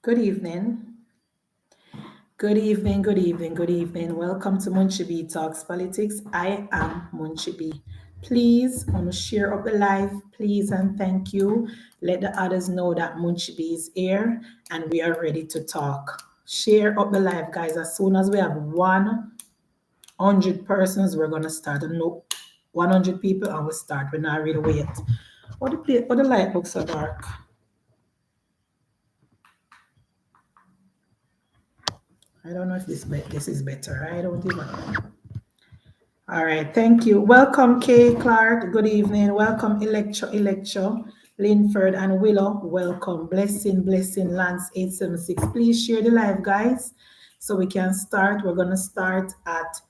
Good evening. Good evening, good evening, good evening. Welcome to Munchibi Talks Politics. I am Munchibi. Please, want to share up the live, please, and thank you. Let the others know that Munchibi is here and we are ready to talk. Share up the live, guys. As soon as we have 100 persons, we're gonna start. No, 100 people, and we start. We're not ready wait. What the light looks so dark. I don't know if this is better. I don't even know. All right, thank you. Welcome, Kay Clark. Good evening. Welcome, Electro, Linford, and Willow. Welcome. Blessing, Lance 876. Please share the live, guys, so we can start. We're going to start at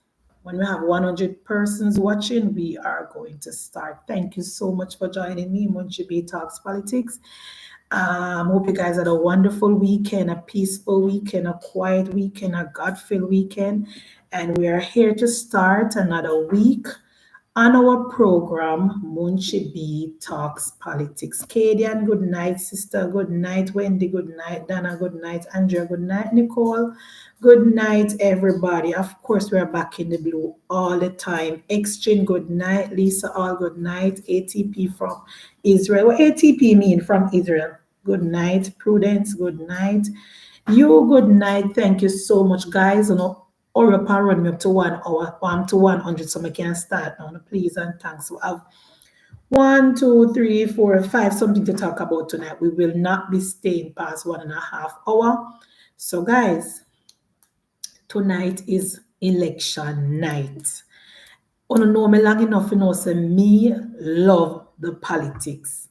when we have 100 persons watching. We are going to start. Thank you so much for joining me, Munchi B Talks Politics. Hope you guys had a wonderful weekend, a peaceful weekend, a quiet weekend, a God-filled weekend. And we are here to start another week on our program, Munchi B Talks Politics. Kadian, good night, sister. Good night, Wendy. Good night, Dana. Good night, Andrea. Good night, Nicole. Good night, everybody. Of course, we are back in the blue all the time. Exchange, good night. Lisa, all good night. ATP from Israel. What ATP mean from Israel? Good night. Prudence, good night. You, good night. Thank you so much, guys. Or up and run me up to 1 hour, to 100, so I can start now. Please and thanks. We have 1, 2, 3, 4, 5, something to talk about tonight. We will not be staying past 1.5 hours. So, guys, tonight is election night. You know me long enough, you know, say me love the politics.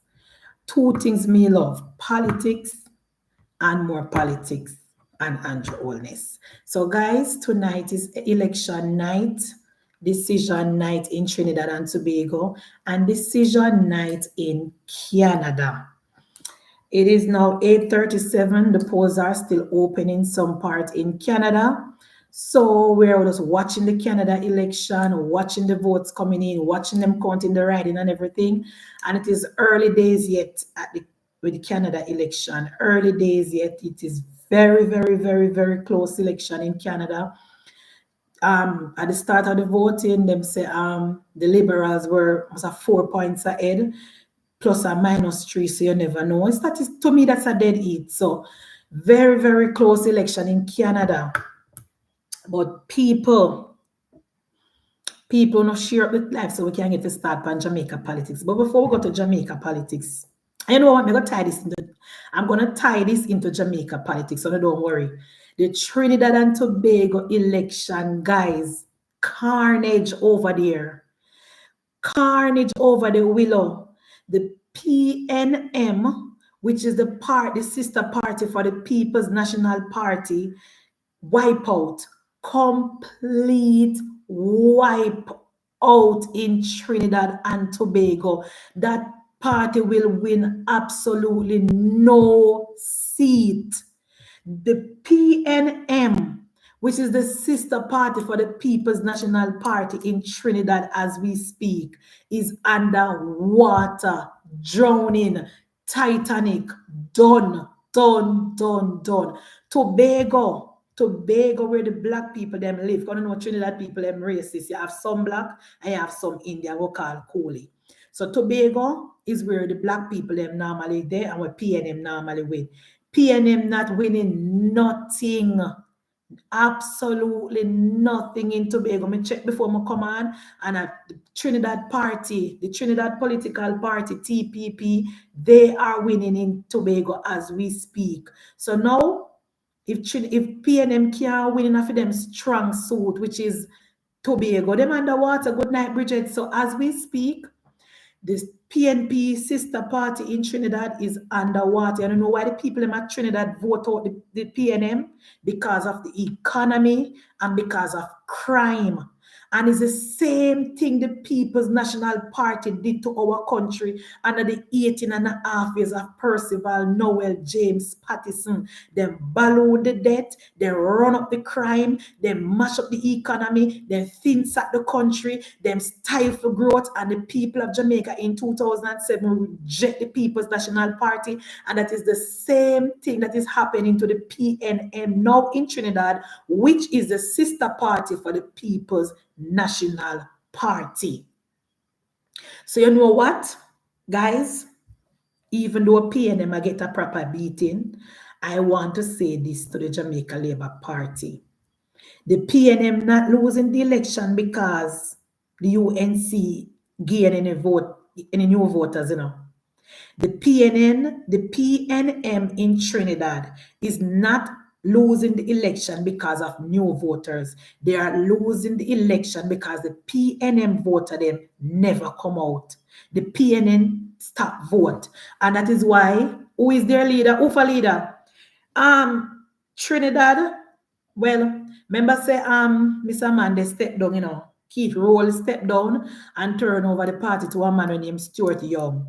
Two things me love: politics and more politics and Andrew Holness. So, guys, tonight is election night, decision night in Trinidad and Tobago, and decision night in Canada. It is now 8:37. The polls are still open in some part in Canada. So we're just watching the Canada election, watching the votes coming in, watching them counting the writing and everything. And it is early days yet with the Canada election. Early days yet. It is very, very, very, very close election in Canada. At the start of the voting, them say the Liberals were 4 points ahead, plus or minus 3, so you never know. To me, that's a dead heat. So very, very close election in Canada. But people not share up with life so we can get to start on Jamaica politics. But before we go to Jamaica politics, you know what? I'm gonna tie this into Jamaica politics, so don't worry. The Trinidad and Tobago election, guys, carnage over there. Carnage over the Willow. The PNM, which is the sister party for the People's National Party, wipe out. Complete wipe out in Trinidad and Tobago. That party will win absolutely no seat. The PNM, which is the sister party for the People's National Party in Trinidad as we speak, is underwater, drowning, Titanic, done. Tobago, where the black people them live. You know Trinidad people them racist. You have some black and you have some Indian we call Coolie. So Tobago is where the black people them normally there and where PNM normally win. PNM not winning nothing. Absolutely nothing in Tobago. Me check before me come on, and at the Trinidad party, the Trinidad political party, TPP, they are winning in Tobago as we speak. So now, if PNM can't win enough of them strong suit, which is Tobago, them underwater. Good night, Bridget. So as we speak, this PNP sister party in Trinidad is underwater. I don't know why the people in Trinidad vote out the PNM, because of the economy and because of crime. And it's the same thing the People's National Party did to our country under the 18.5 years of Percival Noel James Patterson. They balloon the debt, they run up the crime, they mash up the economy, they thin sack the country, they stifle growth, and the people of Jamaica in 2007 reject the People's National Party. And that is the same thing that is happening to the PNM now in Trinidad, which is the sister party for the People's National Party. So you know what, guys? Even though PNM I get a proper beating, I want to say this to the Jamaica Labour Party. The PNM not losing the election because the UNC gain any new voters, The PNM in Trinidad is not losing the election because of new voters. They are losing the election because the PNM voter them never come out. The PNM stop vote. And that is why, who is their leader? Who for leader? Trinidad. Well, remember say Mr. Mande step down, Keith Roll step down and turn over the party to a man named Stuart Young.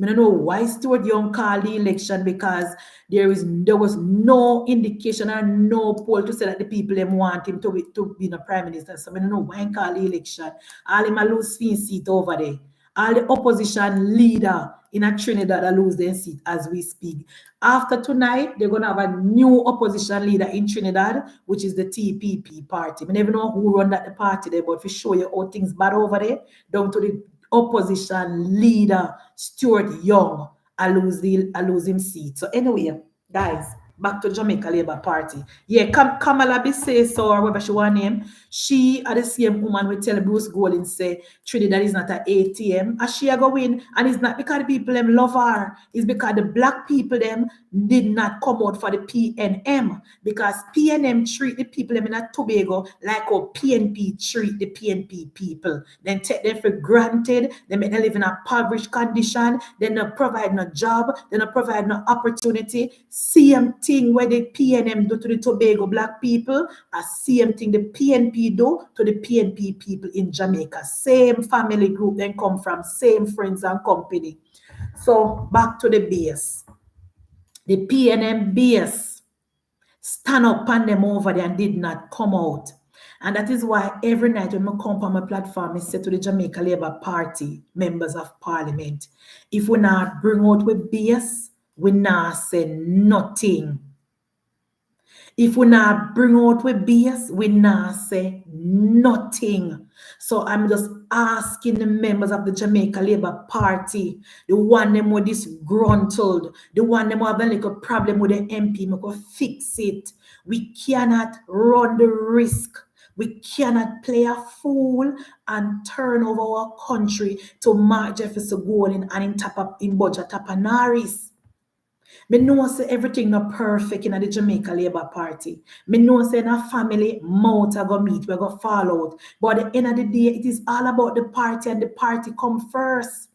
I don't know why Stuart Young called the election, because there was no indication or no poll to say that the people them want him to be the prime minister. So I don't know why he called the election. All him a lose seat over there. All the opposition leader in a Trinidad that lose their seat as we speak. After tonight, they're going to have a new opposition leader in Trinidad, which is the TPP party. I never know who run that party there, but for show you how things bad over there, down to the opposition leader, Stuart Young, I lose him seat. So anyway, guys, back to Jamaica Labour Party. Yeah, Kamala Bissay, or whatever she want name, she are the same woman will tell Bruce Golding say Trinidad is not an ATM. And she go win, and it's not because the people them love her. It's because the black people them did not come out for the PNM, because PNM treat the people them in a Tobago like how PNP treat the PNP people. Then take them for granted. They make them live in a impoverished condition. They not provide no job. They not provide no opportunity. Same thing where the PNM do to the Tobago black people, same thing the PNP do to the PNP people in Jamaica. Same family group then come from, same friends and company. So back to the base. The PNM base stand up on them over there and did not come out. And that is why every night when I come on my platform, I say to the Jamaica Labour Party members of Parliament, if we not bring out with base, we not say nothing. If we not bring out with base, we not say nothing. So I'm just asking the members of the Jamaica Labour Party, the one them with disgruntled, the one them have a little problem with the MP, we go fix it. We cannot run the risk. We cannot play a fool and turn over our country to Mark Jefferson Golding and in Budget Tapanaris. Me know say everything not perfect in the Jamaica Labour Party. Me know say in a family, mouth a go meet, we go fall out. But at the end of the day, it is all about the party, and the party come first.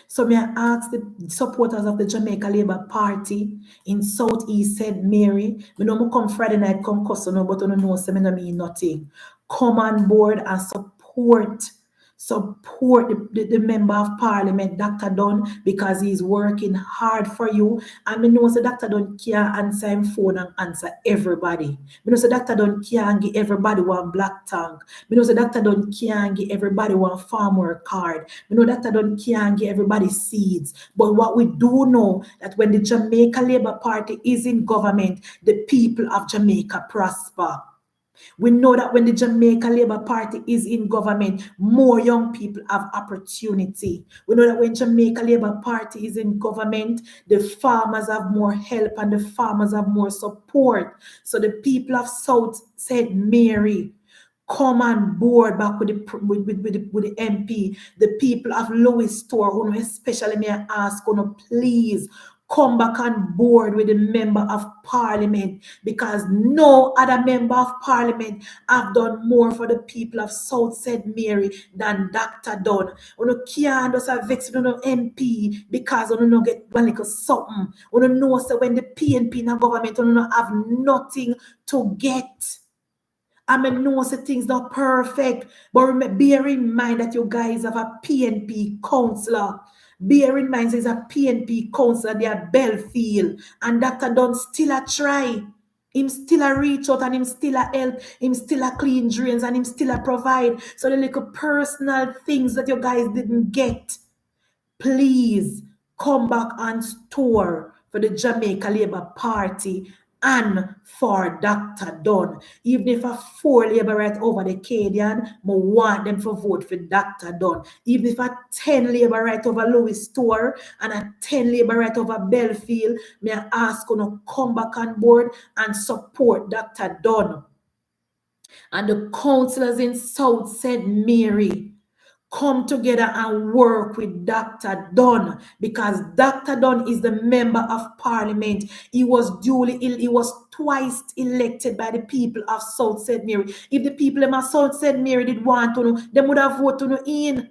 So may I ask the supporters of the Jamaica Labour Party in Southeast St. Mary, me know me come Friday night, come customer, but I know say me no mean nothing. Come on board and support the member of Parliament, Dr. Dunn, because he's working hard for you. And me know say Dr. Dunn can't answer him phone and answer everybody. Me know say Dr. Dunn can't give everybody one black tank. Me know say Dr. Dunn can't give everybody one farmer card. Me know Dr. Dunn can't give everybody seeds. But what we do know, that when the Jamaica Labour Party is in government, the people of Jamaica prosper. We know that when the Jamaica Labour Party is in government, more young people have opportunity. We know that when Jamaica Labour Party is in government, the farmers have more help and the farmers have more support. So the people of South St. Mary, come on board back with the MP. The people of Lewis Store, especially may I ask, please come back on board with the member of Parliament, because no other member of Parliament have done more for the people of South St. Mary than Dr. Dunn. You can't just have vex with MP because you don't get one little something. You know so when the PNP in the government, you don't have nothing to get. I may know say things not perfect, but bear in mind that you guys have a PNP counselor. Bear in mind there's a PNP counselor there, Belfield, and Dr. Dunn still a try. Him still a reach out and him still a help, him still a clean drains and him still a provide. So the little personal things that you guys didn't get, please come back and store for the Jamaica Labour Party and for Dr. Dunn. Even if a 4 Labour right over the Cadian, I want them to vote for Dr. Dunn. Even if a 10 Labour right over Louis Store and a 10 Labour right over Belfield, may I ask you to come back on board and support Dr. Dunn. And the councillors in South St. Mary, come together and work with Dr. Dunn, because Dr. Dunn is the member of parliament. He was twice elected by the people of South St. Mary. If the people of South St. Mary did want to know, they would have voted in.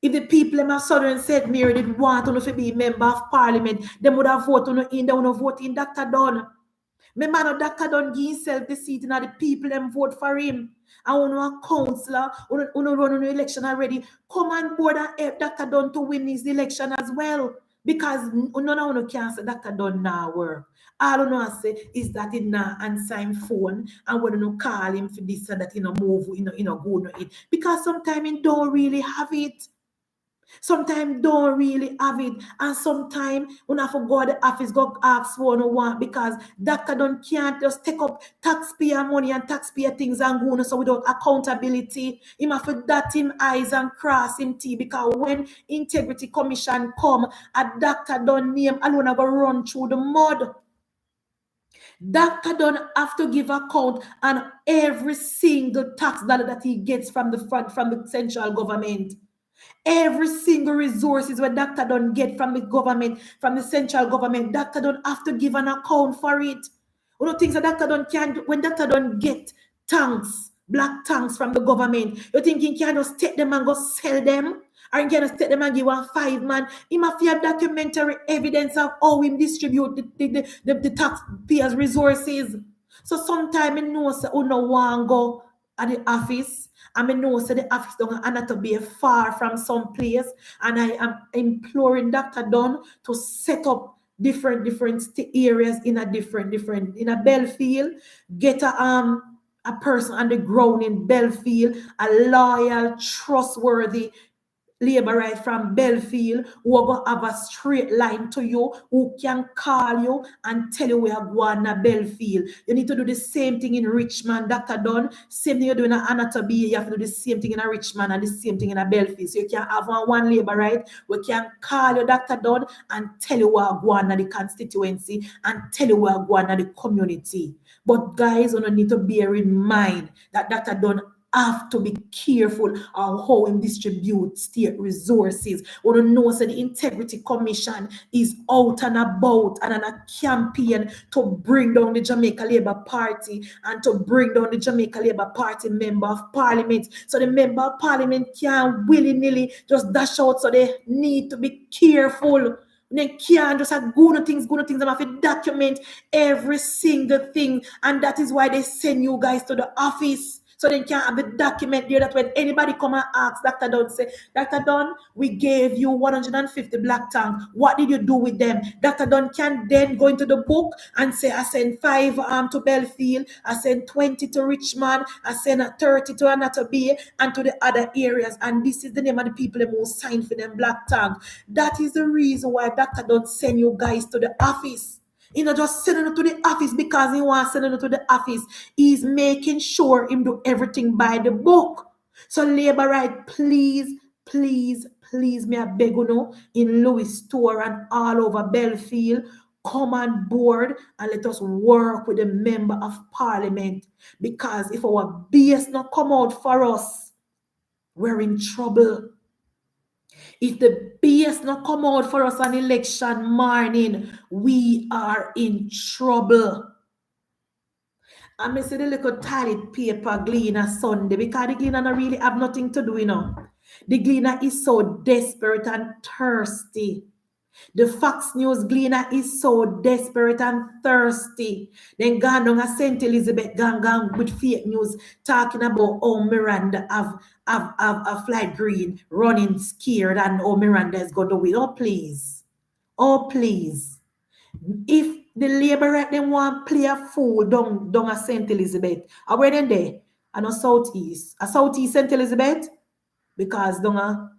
If the people of Southern St. Mary did want to be member of parliament, they would have voted in. They would have voted in Dr. Dunn. My man, Dr. Dunn give himself the seat and the people them vote for him. I want a councillor, who run an election already. Come on board and help Dr. Dunn to win his election as well. Because none of you can say Dr. Dunn now work. All you know say is that he now answer him phone and when you call him for this and that, move, go no it. Because sometimes he don't really have it. Sometimes don't really have it, and sometimes when I forgot the office go ask for no one because Dr. Dunn can't just take up taxpayer money and taxpayer things and go so without accountability. Him have to dot him eyes and cross him T, because when integrity commission come, a Dr. Dunn name alone go run through the mud. Dr. Dunn have to give account on every single tax dollar that he gets from the central government. Every single resources where Dr. Dunn get from the government, from the central government, Dr. Dunn have to give an account for it. One of the things that Dr. Dunn can do, when Dr. Dunn get tanks, black tanks from the government, you think he can just take them and go sell them? Or he can just take them and give one 5 man? He must have documentary evidence of how he distribute the taxpayers' resources. So sometimes I know say, no one go at the office. I know say the office don't have to be far from some place, and I am imploring Dr. Dunn to set up different areas in a different in a Belfield. Get a person on the ground in Belfield, a loyal, trustworthy Labour right from Belfield, who are going to have a straight line to you, who can call you and tell you where you're going to Belfield. You need to do the same thing in Richmond, Dr. Dunn. Same thing you're doing in Anatomy, you have to do the same thing in a Richmond and the same thing in a Belfield. So you can have one Labour right, we can call you Dr. Dunn and tell you where you're going to the constituency and tell you where you're going to the community. But guys, you need to bear in mind that Dr. Dunn have to be careful of how we distribute state resources. We don't know so the Integrity Commission is out and about and on a campaign to bring down the Jamaica Labour Party and to bring down the Jamaica Labour Party member of parliament. So the member of parliament can't willy-nilly just dash out, so they need to be careful. They can't just have good things. They have to document every single thing. And that is why they send you guys to the office. So they can have the document there that when anybody come and ask Dr. Dunn, say, Dr. Dunn, we gave you 150 black tank. What did you do with them? Dr. Dunn can then go into the book and say, I sent 5 to Belfield, I sent 20 to Richmond, I sent 30 to Anatomy and to the other areas. And this is the name of the people who signed for them black tank. That is the reason why Dr. Dunn send you guys to the office. He's not just sending it to the office because he wants to send it to the office. He's making sure him do everything by the book. So Labour right, please, me I beg you know, in Louis Store and all over Belfield, come on board and let us work with the member of parliament. Because if our base not come out for us, we're in trouble. If the base not come out for us on election morning, we are in trouble. And I see the little toilet paper Gleaner Sunday, because the Gleaner don't really have nothing to do, The Gleaner is so desperate and thirsty The Fox News gleaner is so desperate and thirsty. Then gone down a St. Elizabeth gang with fake news talking about oh Miranda have a flight green running scared and oh Miranda is going to win. Oh please. Oh please. If the Labour right them want play a fool down a St. Elizabeth, are where then there? And a southeast. A southeast St. Elizabeth? Because down a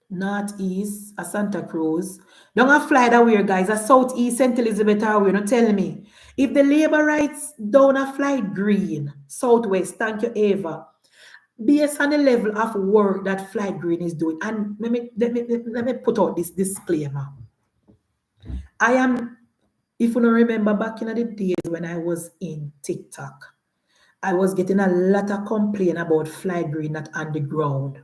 northeast, a Santa Cruz. Don't have fly that way, guys. A southeast St. Elizabeth are we? Don't tell me. If the Labour rights down a flight green, southwest, thank you, Ava. Based on the level of work that Flight Green is doing, and let me put out this disclaimer. I am, if you don't remember back in the days when I was in TikTok, I was getting a lot of complaint about Flight Green not on the ground.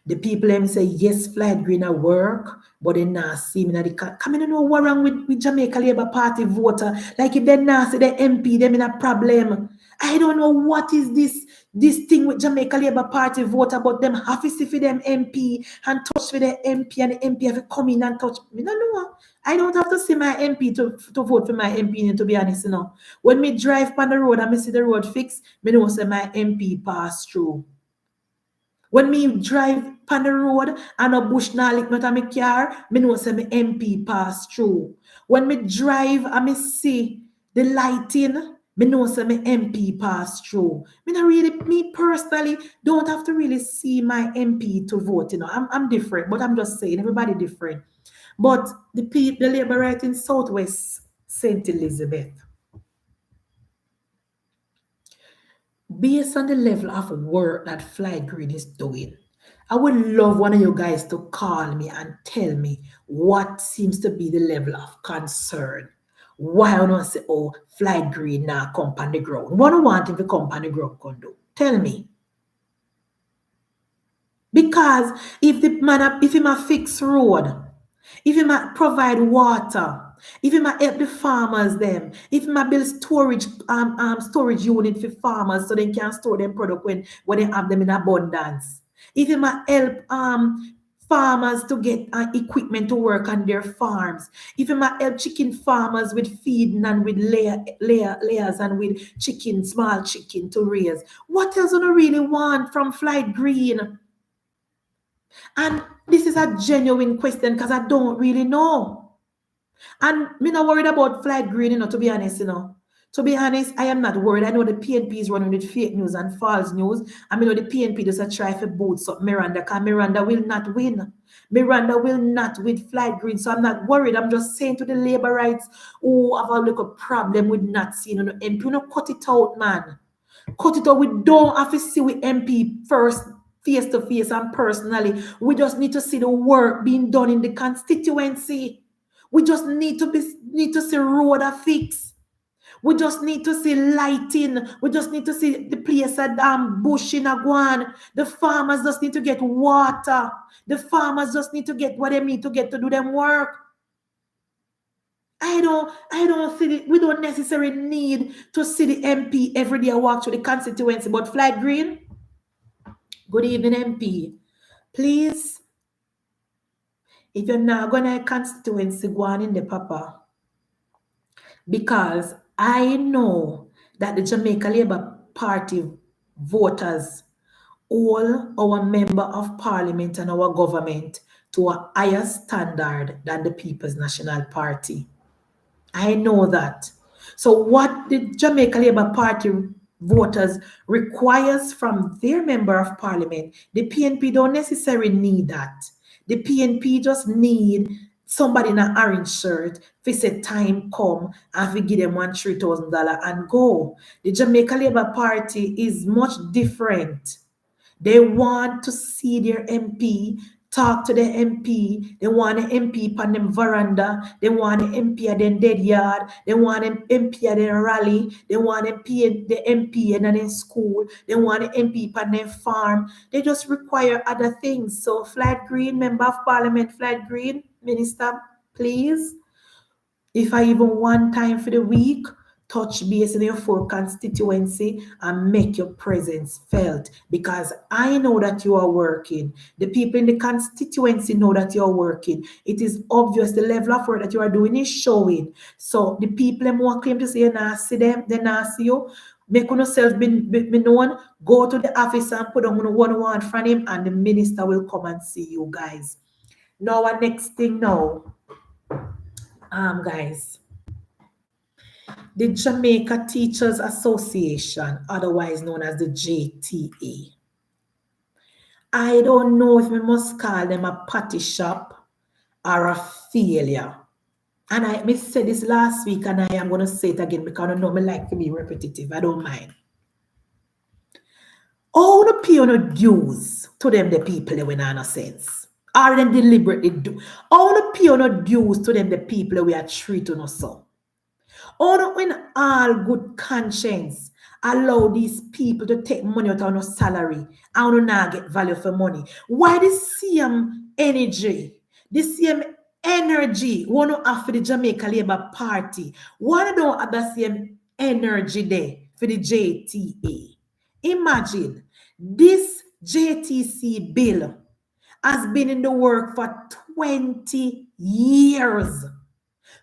The people them say yes, Flight Green at work, but they not see me. Come in and know what wrong with Jamaica Labour Party voter. Like if they not see the MP, them in a problem. I don't know what is this thing with Jamaica Labour Party voter, but them have to see for them MP and touch with the MP and the MP have to come in and touch. Me don't know. I don't have to see my MP to vote for my MP, to be honest, you know. When me drive on the road and me see the road fixed, me know say my MP pass through. When me drive on the road and a bush na lick not on my car, me know say my MP pass through. When me drive and me see the lighting, me know say my MP pass through. Me personally don't have to really see my MP to vote. You know, I'm different, but I'm just saying everybody different. But the Labour right in Southwest St. Elizabeth, based on the level of work that Flight Green is doing, I would love one of you guys to call me and tell me what seems to be the level of concern. Why I don't say, oh, Flight Green now come on the ground. What do you want him to come on the ground can do? Tell me. Because if he might fix road, if he might provide water, if he might help the farmers them, if he might build storage unit for farmers so they can store them product when they have them in abundance. If he might help farmers to get equipment to work on their farms. If he might help chicken farmers with feeding and with layers and with chicken, small chicken to raise. What else do you really want from Flight Green? And this is a genuine question because I don't really know. And me not worried about Flight Green, you know, to be honest, you know. To be honest, I am not worried. I know the PNP is running with fake news and false news. I know the PNP does a try for boots up Miranda because Miranda will not win. Miranda will not with Flight Green. So I'm not worried. I'm just saying to the Labour rights who have a little problem with not seeing the MP. You know, cut it out, man. Cut it out. We don't have to see with MP first, face to face and personally. We just need to see the work being done in the constituency. We just need to see road a fix. We just need to see lighting. We just need to see the place a bush in a guan. The farmers just need to get water. The farmers just need to get what they need to get to do them work. I don't see it. We don't necessarily need to see the MP every day walk through the constituency. But Flight Green, good evening, MP. Please, if you're not going to constituency, go on in the papa. Because I know that the Jamaica Labour Party voters, all our member of parliament and our government to a higher standard than the People's National Party. I know that. So what the Jamaica Labour Party voters requires from their member of parliament, the PNP don't necessarily need that. The PNP just need somebody in an orange shirt, if say time come and we give them $3,000 and go. The Jamaica Labour Party is much different. They want to see their MP, talk to the MP. They want an MP on them veranda. They want an MP at their dead yard. They want an MP at their rally. They want the MP in their school. They want an MP on their farm. They just require other things. So Flight Green, Member of Parliament, Flight Green, Minister, please, if I even one time for the week, touch base in your four constituency and make your presence felt, because I know that you are working. The people in the constituency know that you're working. It is obvious the level of work that you are doing is showing. So the people them who claim to say you not see them, they not see you. Make yourself be known. Go to the office and put on one from him, and the minister will come and see you guys. Now, our next thing now, guys. The Jamaica Teachers Association, otherwise known as the JTA. I don't know if we must call them a patty shop or a failure. And I said this last week, and I am going to say it again because I know me like to be repetitive. I don't mind. All the pay no dues to them, the people they win no sense. Or them deliberately do. All the pay no dues to them, the people we are treating us so. Or in all good conscience allow these people to take money out of no salary and not get value for money. Why the same energy, want to have for the Jamaica Labour Party? Why don't have the same energy there for the JTA? Imagine this JTC bill has been in the work for 20 years.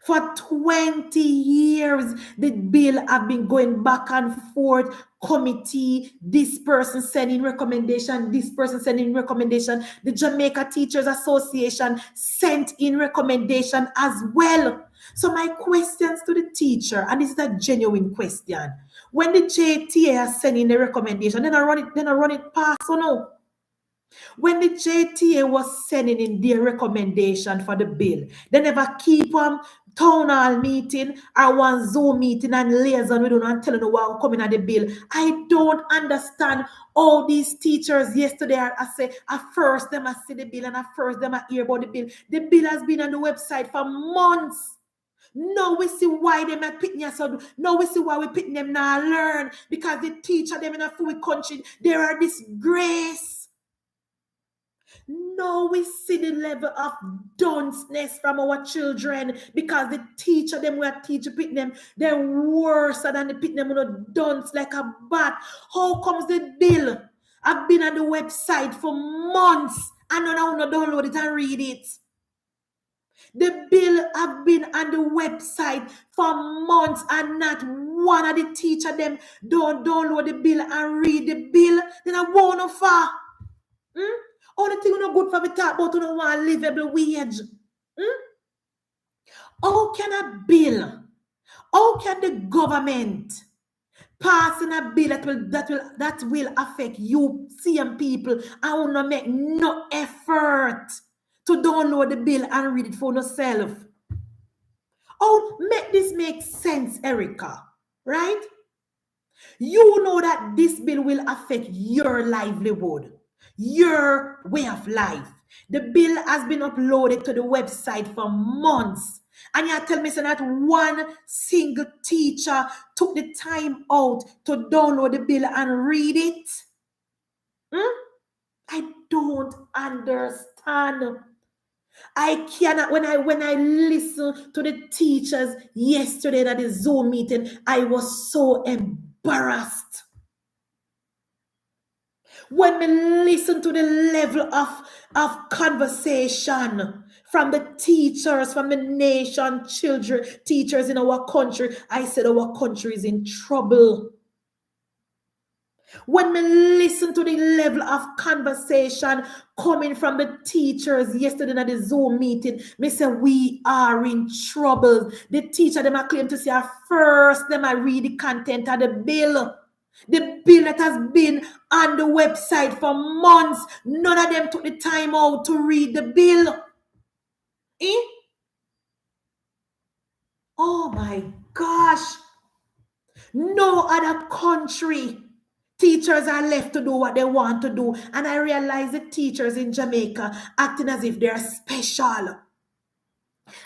For 20 years, the bill have been going back and forth, committee, this person sending recommendation, this person sending recommendation. The Jamaica Teachers Association sent in recommendation as well. So my questions to the teacher, and this is a genuine question. When the JTA is sending the recommendation, then I run it past or no? When the JTA was sending in their recommendation for the bill, they never keep town hall meeting or one Zoom meeting and liaison with them and telling them what coming at the bill. I don't understand all these teachers yesterday. I say, at first them I see the bill and at first them I hear about the bill. The bill has been on the website for months. Now we see why they are picking us up. Now we see why we picking them now learn. Because the teacher them in a free country, they are disgrace. Now we see the level of dunceness from our children because the teacher them we are teaching pit them, they're worse than the pit them dunce like a bat. How comes the bill? I've been on the website for months and now I download it and read it. The bill have been on the website for months and not one of the teacher them don't download the bill and read the bill. Then I won't far. All the things not good for me talk about you don't want livable wage. How can a bill? How can the government passing a bill that will affect you, same people, and will not make no effort to download the bill and read it for yourself? Oh, make this make sense, Erica, right? You know that this bill will affect your livelihood, your way of life. The bill has been uploaded to the website for months. And you tell me so that one single teacher took the time out to download the bill and read it? I don't understand. I cannot, when I listened to the teachers yesterday at the Zoom meeting, I was so embarrassed. When we listen to the level of conversation from the teachers, from the nation, children, teachers in our country, I said our country is in trouble. When we listen to the level of conversation coming from the teachers yesterday at the Zoom meeting, me say we are in trouble. The teacher them are claim to say first them I read the content of the bill. The bill that has been on the website for months, none of them took the time out to read the bill. Oh my gosh. No other country. Teachers are left to do what they want to do. And I realize the teachers in Jamaica acting as if they're special.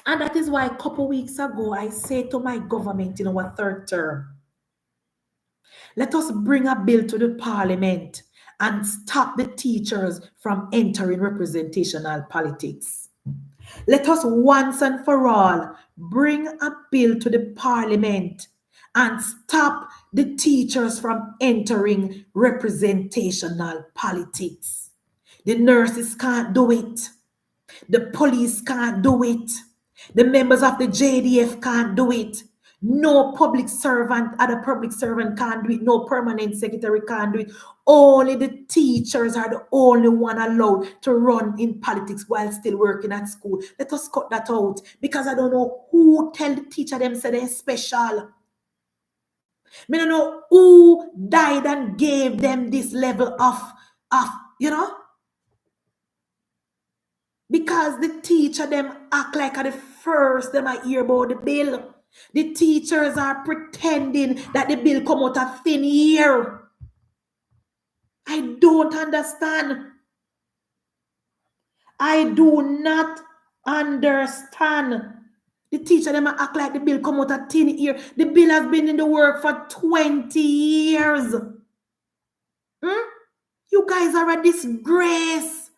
And that is why a couple weeks ago, I said to my government in our third term, let us bring a bill to the parliament and stop the teachers from entering representational politics. Let us once and for all bring a bill to the parliament and stop the teachers from entering representational politics. The nurses can't do it. The police can't do it. The members of the JDF can't do it. No public servant, other public servant can't do it. No permanent secretary can't do it. Only the teachers are the only one allowed to run in politics while still working at school. Let us cut that out, because I don't know who tell the teacher them say they're special. I don't know who died and gave them this level of you know, because the teacher them act like at the first them I hear about the bill. The teachers are pretending that the bill come out of thin air. I don't understand. I do not understand. The teacher them act like the bill come out of thin air. The bill has been in the work for 20 years. You guys are a disgrace.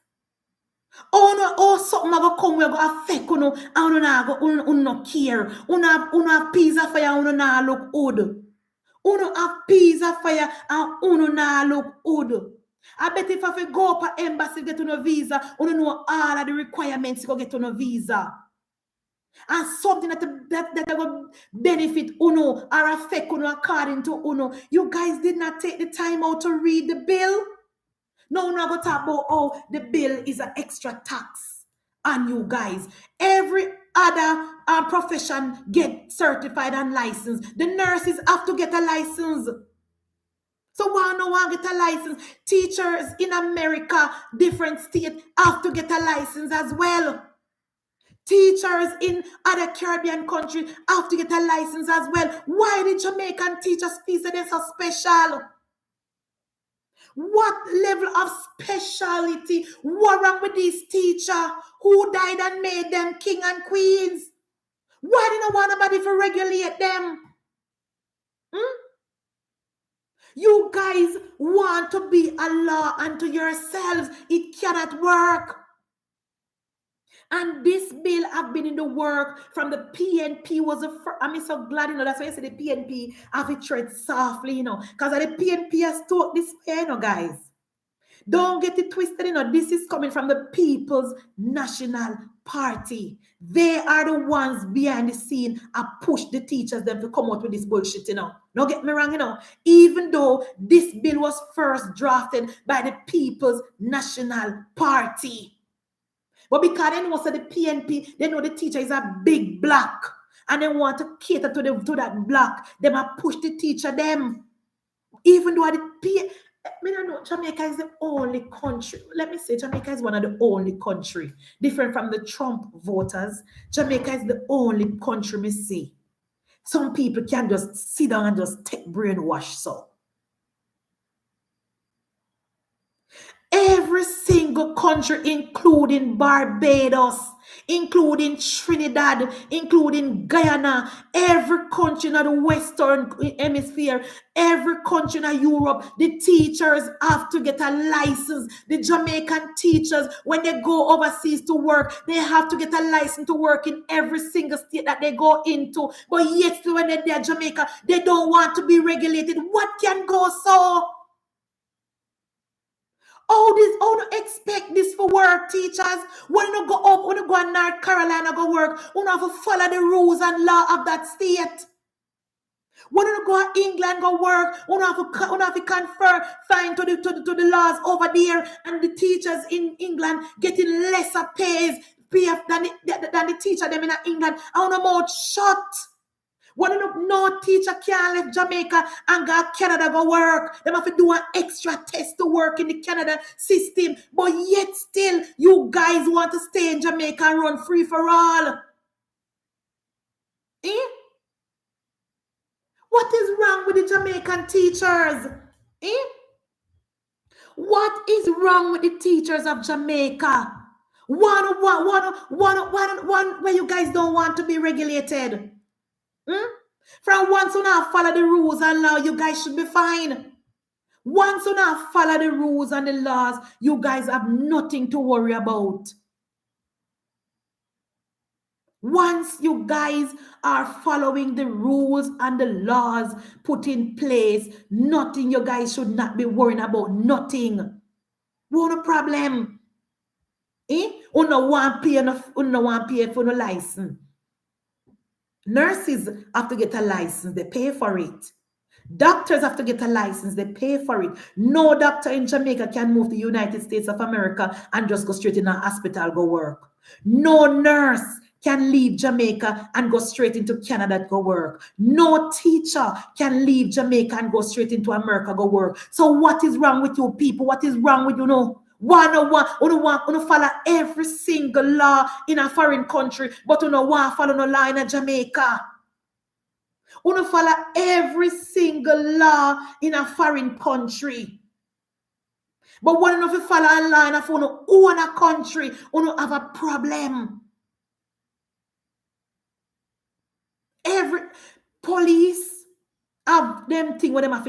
Oh no, oh something go come we go affect you know, and you no care. Una pizza fire, you na look good. Uno have pizza fire and uno na look good. I bet if I go up an embassy get on a visa, uno know all of the requirements to go get on a visa. And something that will benefit uno or affect uno according to uno. You guys did not take the time out to read the bill. No, we're not going to talk about how the bill is an extra tax on you guys. Every other profession get certified and licensed. The nurses have to get a license. So why no one get a license? Teachers in America, different states, have to get a license as well. Teachers in other Caribbean countries have to get a license as well. Why did Jamaican teachers feel that they're so special? What level of speciality? What wrong with these teachers who died and made them king and queens? Why do you not want nobody to regulate them? You guys want to be a law unto yourselves. It cannot work. And this bill have been in the work from the PNP was a first. I'm so glad, you know, that's why I say the PNP have it tread softly, you know, because the PNP has taught this way, you know, guys. Don't get it twisted, you know. This is coming from the People's National Party. They are the ones behind the scene and push the teachers them to come out with this bullshit, you know. Don't get me wrong, you know. Even though this bill was first drafted by the People's National Party. But because they know the PNP, they know the teacher is a big block. And they want to cater to that block. They might push the teacher them. Even though the PNP... I don't know, Jamaica is the only country. Let me say, Jamaica is one of the only country, different from the Trump voters. Jamaica is the only country me see. Some people can just sit down and just take brainwash. So every single country, including Barbados, including Trinidad, including Guyana, every country in the Western Hemisphere, every country in Europe, the teachers have to get a license. The Jamaican teachers, when they go overseas to work, they have to get a license to work in every single state that they go into. But yet, when they're Jamaica, they don't want to be regulated. What can go so? Oh, don't expect this for work, teachers. When you go up, when you go to North Carolina go work, you have to follow the rules and law of that state. When you go to England go work, you have to confer fine to the laws over there, and the teachers in England getting lesser pays than the teacher them in England. I want mouth shut. When no teacher can leave Jamaica and go to Canada go work. They have to do an extra test to work in the Canada system. But yet still, you guys want to stay in Jamaica and run free for all. Eh? What is wrong with the Jamaican teachers? Eh? What is wrong with the teachers of Jamaica? One where you guys don't want to be regulated. From once you now follow the rules and law, you guys should be fine. Once you now follow the rules and the laws, you guys have nothing to worry about. Once you guys are following the rules and the laws put in place, nothing, you guys should not be worrying about nothing. What a problem. Eh? Uno want pay for no license. Nurses have to get a license, they pay for it. Doctors have to get a license, they pay for it. No doctor in Jamaica can move to the United States of America and just go straight in a hospital, go work. No nurse can leave Jamaica and go straight into Canada, go work. No teacher can leave Jamaica and go straight into America, go work. So what is wrong with you people? What is wrong with you know? Want follow every single law in a foreign country, but you know want follow no law in Jamaica. You follow every single law in a foreign country. But when you follow a law in a own country, you have a problem. Every police have them thing where them have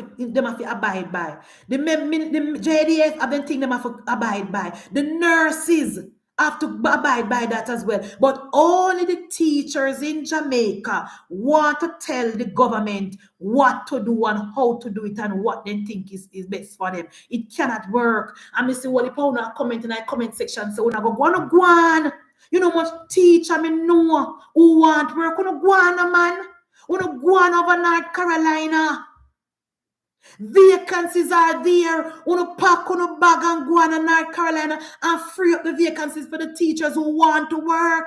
to abide by. The JDF have them thing them have to abide by. The nurses have to abide by that as well. But only the teachers in Jamaica want to tell the government what to do and how to do it and what they think is best for them. It cannot work. And I see what if I comment in the comment section, so when I go on. You know much teacher me know who want work. You know go on, man. You know go on over North Carolina. Vacancies are there. You know pack on a bag and go on to North Carolina and free up the vacancies for the teachers who want to work.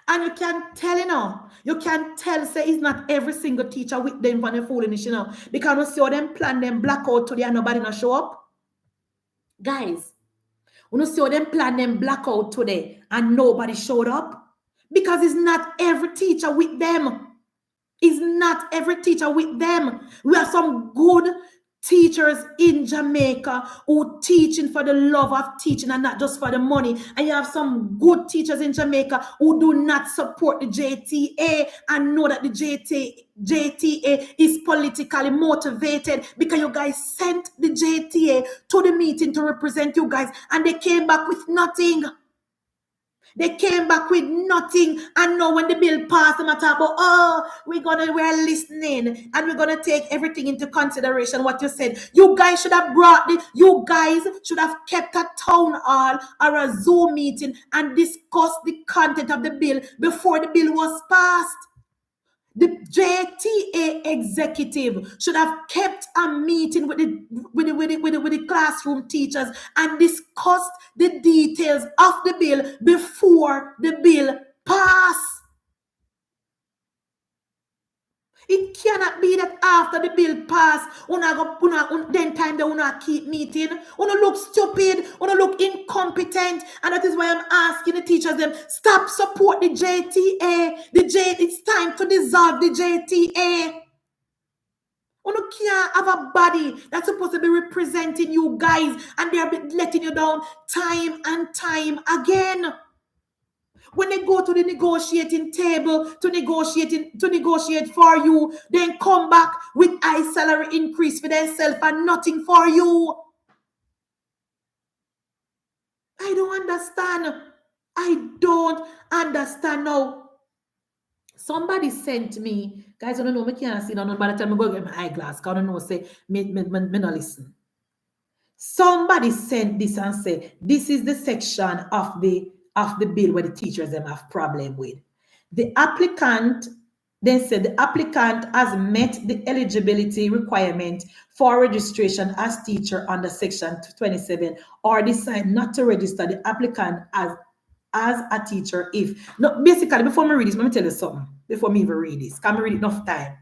And you can tell, you can tell, say it's not every single teacher with them for the foolishness, because you see how them plan them blackout today and nobody not show up. Guys, you see how them plan them blackout today and nobody showed up? Because it's not every teacher with them. It's not every teacher with them. We have some good teachers in Jamaica who teaching for the love of teaching and not just for the money. And you have some good teachers in Jamaica who do not support the JTA and know that the JTA is politically motivated, because you guys sent the JTA to the meeting to represent you guys and they came back with nothing. They came back with nothing, and now when the bill passed, them talk about, we're listening and we're gonna take everything into consideration. What you said, you guys should have kept a town hall or a Zoom meeting and discussed the content of the bill before the bill was passed. The JTA executive should have kept a meeting with the classroom teachers and discussed the details of the bill before the bill passed. It cannot be that after the bill passed, then time they will keep meeting. You look stupid, you look incompetent, and that is why I'm asking the teachers them stop support the JTA. It's time to dissolve the JTA. You can't have a body that's supposed to be representing you guys, and they're letting you down time and time again. When they go to the negotiating table to negotiate for you, then come back with high salary increase for themselves and nothing for you. I don't understand now. Somebody sent me, guys, I don't know, I can't see now, by the time I go get my eyeglass, because I don't know, say, me not listen. Somebody sent this and said, this is the section of the bill where the teachers them have problem with. The applicant, they said the applicant has met the eligibility requirement for registration as teacher under section 27 or decide not to register the applicant as a teacher if. No, basically, before me read this, let me tell you something. Before me even read this, can me read it enough time.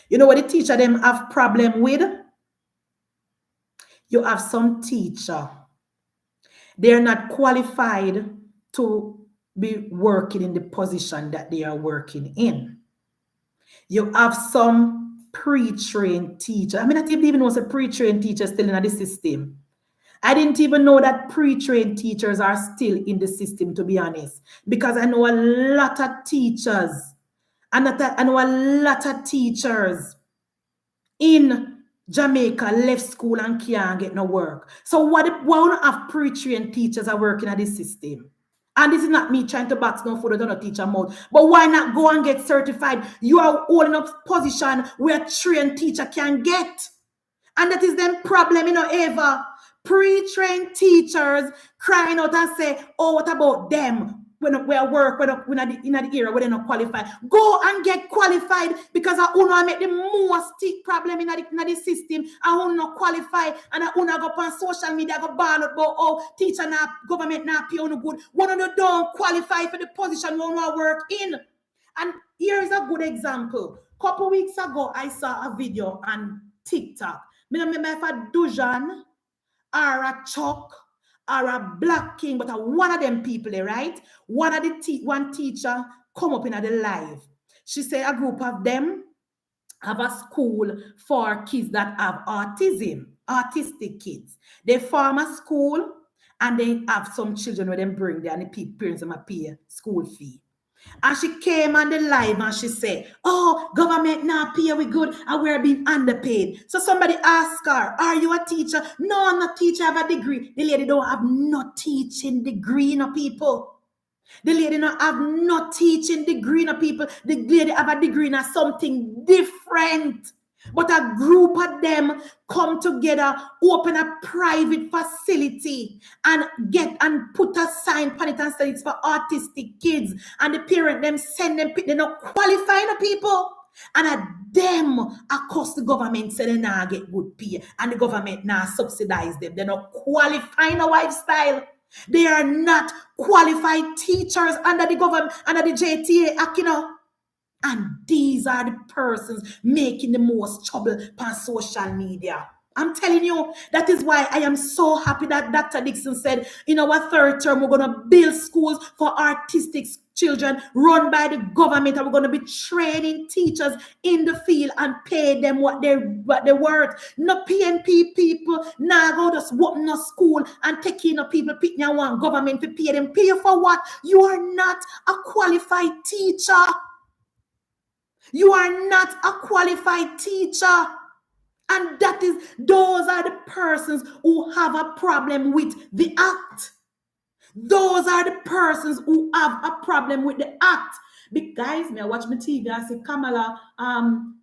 You know what the teacher them have problem with? You have some teacher, they're not qualified to be working in the position that they are working in. You have some pre-trained teacher. I mean, I didn't even know it's a pre-trained teacher still in the system. I didn't even know that pre-trained teachers are still in the system, to be honest, because I know a lot of teachers, and I know a lot of teachers in Jamaica left school and can't get no work. So why don't have pre-trained teachers are working at this system? And this is not me trying to box no food or not teach a mouth. But why not go and get certified? You are holding up position where a trained teacher can get. And that is them problem, Eva. Pre-trained teachers crying out and say, oh, what about them? When we work, when in the era where they're not qualified. Go and get qualified because I want to make the most problem in the system. I want not qualify and I want to go on social media, go ball about, oh, teacher now, government now pay on good. One of them don't qualify for the position we want to work in. And here is a good example. Couple weeks ago, I saw a video on TikTok. I don't remember if a Dujan or a Chuck or a Black King, but one of them people, right? One teacher come up in the live. She said a group of them have a school for kids that have autism, autistic kids. They form a school and they have some children where they bring there and the parents them pay school fee. And she came on the live and she said, oh, government now pay we good and we're being underpaid. So somebody asked her, are you a teacher? No, I'm not a teacher, I have a degree. The lady don't have no teaching degree, people. The lady don't have no teaching degree, people. The lady have a degree in something different. But a group of them come together, open a private facility and put a sign on it and say it's for autistic kids. And the parent them send them, they're not qualifying the people. And at them, across the government say they now get good pay. And the government now subsidize them. They're not qualifying a lifestyle. They are not qualified teachers under the government, under the JTA Act, And these are the persons making the most trouble on social media. I'm telling you, that is why I am so happy that Dr. Dixon said in our third term, we're going to build schools for artistic children run by the government, and we're going to be training teachers in the field and pay them what they're worth. No PNP people now go just walk in a school and taking people picking one government to pay them. Pay for what? You are not a qualified teacher. You are not a qualified teacher. And those are the persons who have a problem with the act. Those are the persons who have a problem with the act. Guys, I watch my TV and see Kamala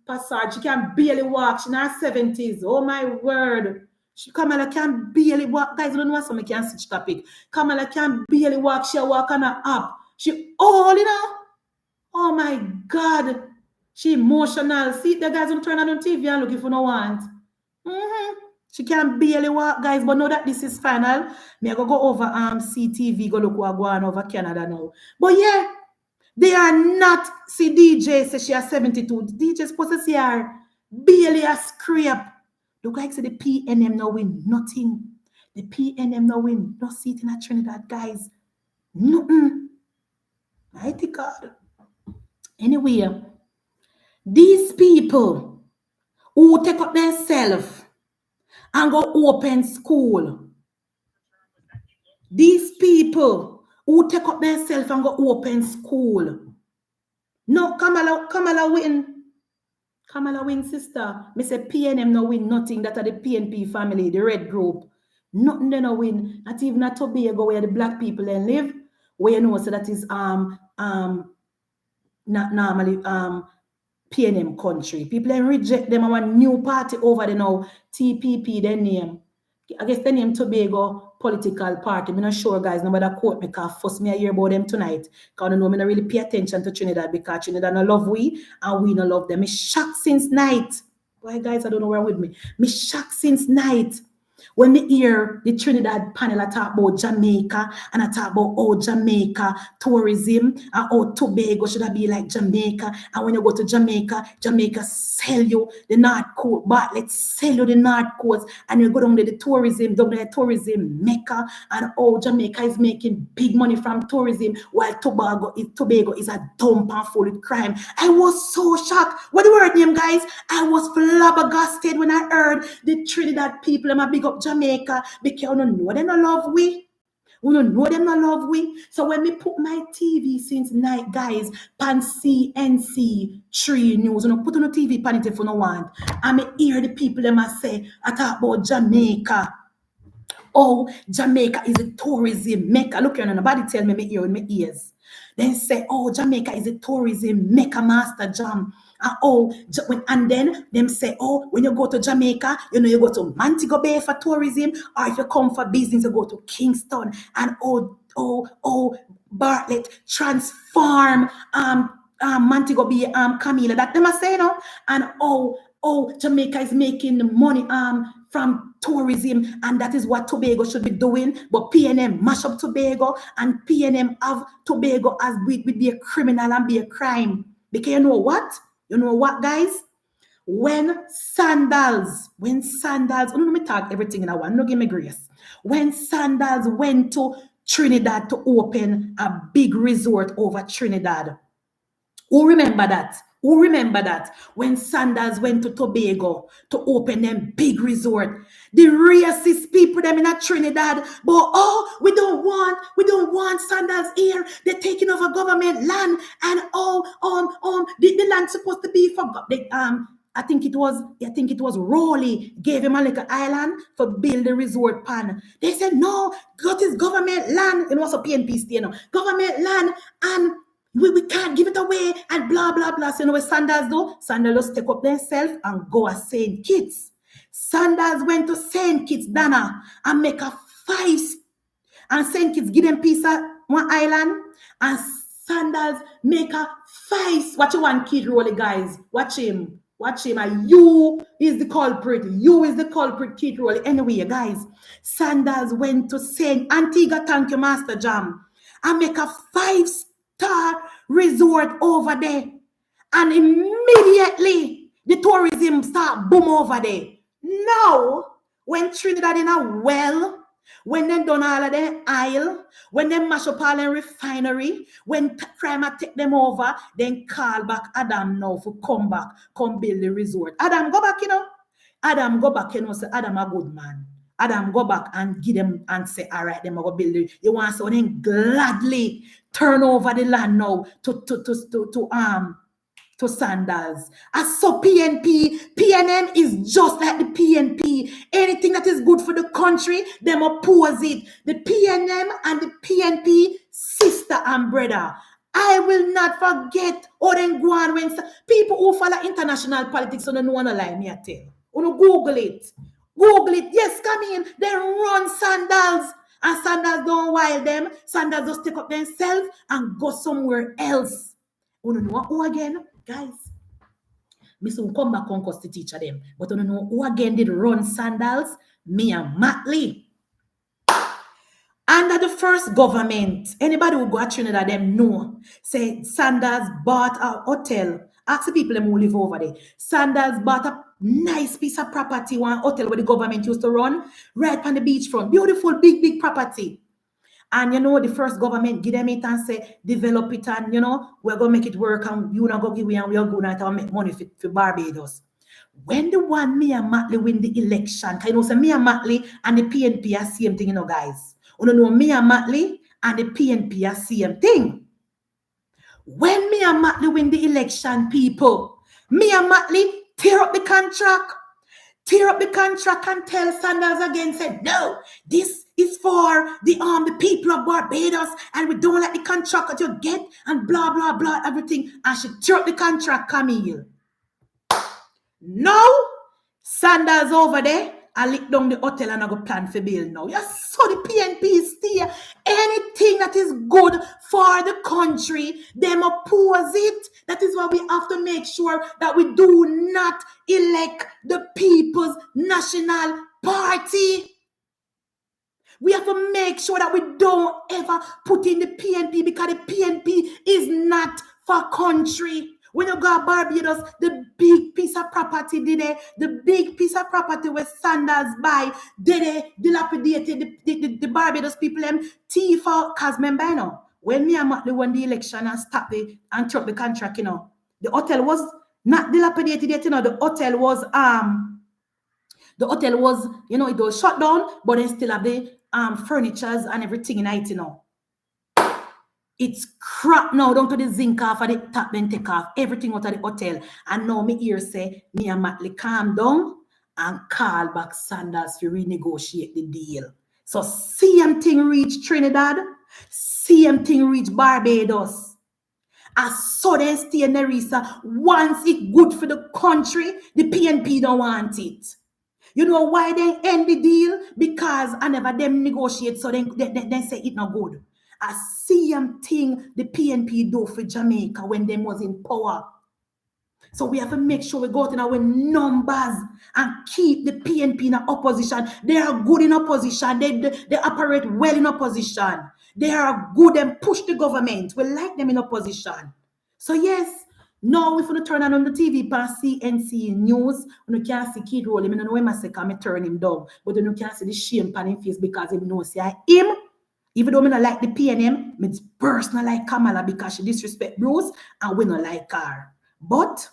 Passard. She can barely walk. She's in her 70s. Oh my word. Kamala can barely walk. Guys, I don't know what somebody can switch topic. Kamala can barely walk. She walk on her up. She all, Oh my God. She emotional. See, the guys who turn on TV and looking for no want. She can barely walk, guys, but know that this is final. Me I go over CTV, go look what go on over Canada now. But yeah, they are not. See, DJ says she has 72. DJ supposed to see her barely a scrape. Look like say the PNM now win nothing. The PNM now win no seat in Trinidad, guys. Nothing. Mighty God. Anyway. These people who take up themselves and go open school. These people who take up themselves and go open school. No, Kamala win. Kamala win, sister. Me say PNM no win nothing. That are the PNP family, the red group. Nothing they no win. Not even a Tobago where the black people then live. Where you know so that is not normally PNM country. People reject them. A new party over there now. TPP, their name. I guess the name Tobago political party. I'm not sure, guys. Nobody quote me because first me I hear about them tonight. Because I know me not really pay attention to Trinidad because Trinidad no love we and we no love them. Me shocked since night. Why, guys, I don't know where with me. Me shocked since night. When me hear the Trinidad panel, I talk about Jamaica and I talk about how Jamaica tourism and how Tobago should be like Jamaica. And when you go to Jamaica, Jamaica sell you the North Coast, but let's sell you the North Coast. And you go down to the tourism Mecca, and how Jamaica is making big money from tourism while Tobago is a dump and full with crime. I was so shocked. What the word name, guys? I was flabbergasted when I heard the Trinidad people and my big up Jamaica because you don't know them no love we. We don't know them no love we. So when me put my TV since night, guys, pan CNC 3 News, you put on the TV pan it if you no want. And me hear the people them say, I talk about Jamaica. oh, Jamaica is a tourism mecca. Look here, nobody tell me ear in my ears. Then say, oh, Jamaica is a tourism mecca, Master Jam. And then them say, oh, when you go to Jamaica, you go to Montego Bay for tourism, or if you come for business, you go to Kingston. And Bartlett transform Montego Bay Camila. That them I say, and Jamaica is making money from tourism, and that is what Tobago should be doing. But PNM mash up Tobago, and PNM have Tobago as be a criminal and be a crime. Because you know what? You know what, guys? When Sandals, let me talk everything in a one, no give me grace. When Sandals went to Trinidad to open a big resort over Trinidad, who remember that? Who remember that? When Sanders went to Tobago to open them big resort, the racist people them in a Trinidad, but we don't want Sanders here. They're taking over government land, and the land supposed to be for I think it was Raleigh gave him a little island for build the resort pan. They said no, that is government land. It was a PNP stay, government land, and we can't give it away, and blah, blah, blah. So you know what Sanders do? Sanders take up themselves and go to St. Kitts. Sanders went to St. Kitts, Dana, and make a 5. And St. Kitts give them piece of one island, and Sanders make a 5. Watch one kid roll, guys. Watch him. And you is the culprit. You is the culprit, kid roll. Anyway, guys, Sanders went to St. Antigua, thank you, Master Jam, and make a 5-star resort over there, and immediately the tourism start boom over there. Now, when Trinidad in a well, when they done all of their oil, when they mash up all their refinery, when crime take them over, then call back Adam now for come build the resort. Adam go back, Adam go back, say Adam a good man. Adam go back and give them and say, all right, them go build it. You want so then gladly turn over the land now to Sandals. As so PNM is just like the PNP. Anything that is good for the country, them oppose it. The PNM and the PNP, sister and brother. I will not forget then go on when people who follow international politics don't want to lie me I tell. Google it. Google it. Yes, come in. They run Sandals. And Sandals don't wild them. Sandals just take up themselves and go somewhere else. You know who again? Guys, me soon come back on to teach them. But you know who again did run Sandals? Me and Matley. Under the first government, anybody who go to Trinidad, them know. Say Sanders bought a hotel. Ask the people who live over there. Sanders bought a nice piece of property, one hotel where the government used to run, right on the beachfront. Beautiful, big property. And the first government give them it and say, develop it, and we're gonna make it work, and you not go give away, and we're gonna make money for Barbados. When the one me and Matley win the election, say me and Matley and the PNP are same thing, guys. Know me and Matley and the PNP are same thing. When me and Matley win the election, people, me and Matley tear up the contract and tell Sanders again, said, no, this is for the people of Barbados, and we don't like the contract that you get, and blah, blah, blah, everything. And she tear up the contract, Camille. Now, Sanders over there, I lick down the hotel and I go plan for bill now. Yes, so the PNP stay. Anything that is good for the country, them oppose it. That is why we have to make sure that we do not elect the People's National Party. We have to make sure that we don't ever put in the PNP, because the PNP is not for country. When you go to Barbados, the big piece of property the big piece of property where Sanders buy, they dilapidated the Barbados people them thief out. Cause remember, when me and Matley won the election and stopped and took the contract, the hotel was not dilapidated yet, the hotel was it was shut down, but they still have the furnitures and everything in it, It's crap now, down to the zinc off of the top, then take off everything out of the hotel. And now me hear say, me and Matley calm down and call back Sanders to renegotiate the deal. So same thing reach Trinidad, same thing reach Barbados. As Southern State Nerissa wants it good for the country, the PNP don't want it. You know why they end the deal? Because I never them negotiate, so they say it not good. A same thing the PNP do for Jamaica when them was in power. So we have to make sure we go in our numbers and keep the PNP in opposition. They are good in opposition. They operate well in opposition. They are good and push the government. We like them in opposition. So yes, now if you turn on the TV past CNC News, you can see Kid Roll. I don't know when I turn him down, but you can see the shame on his face because he knows him. Even though I don't like the PNM, it's personal like Kamala because she disrespect Bruce and we don't like her. But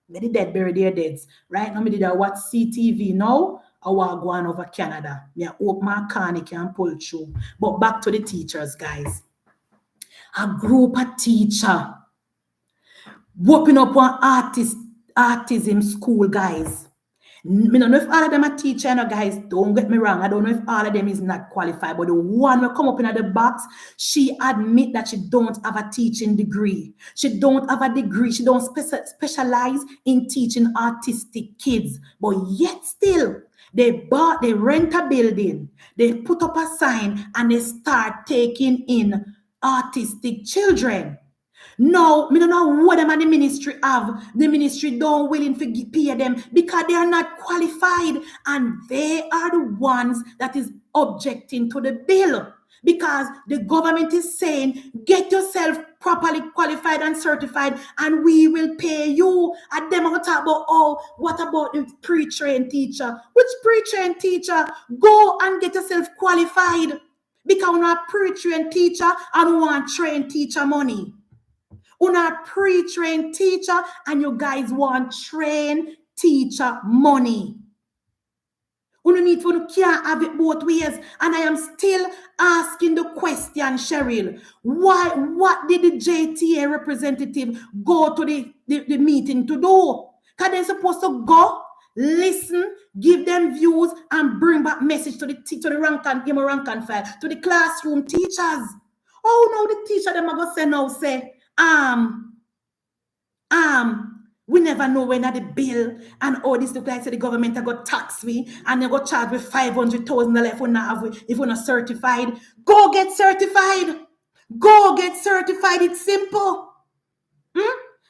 they did dead, bury their deads. Right now, I did watch CTV now. I want to go on over Canada. Yeah, hope my car can pull through. But back to the teachers, guys. A group of teacher whooping up one autism school, guys. I don't know if all of them are teachers, guys. Don't get me wrong. I don't know if all of them is not qualified, but the one will come up in the box, she admit that she don't have a teaching degree. She don't have a degree. She don't specialize in teaching autistic kids. But yet still, they rent a building, they put up a sign, and they start taking in autistic children. No, me don't know what them and the ministry have. The ministry don't willing to pay them because they are not qualified, and they are the ones that is objecting to the bill because the government is saying, get yourself properly qualified and certified and we will pay you. And them are talk about, oh, what about the pre-trained teacher? Which pre-trained teacher? Go and get yourself qualified because we're not pre-trained teacher and we want trained teacher money. You're not pre-trained teacher and you guys want trained teacher money. You can't have it both ways. And I am still asking the question, Cheryl. What did the JTA representative go to the meeting to do? Because they're supposed to go, listen, give them views, and bring back message to the rank and file, to the classroom teachers. Oh, no, the teacher them are going to say now, say, we never know when the bill and all this look like the government are going to tax me and they go charge with $500,000 if we're not certified. Go get certified. Go get certified. It's simple.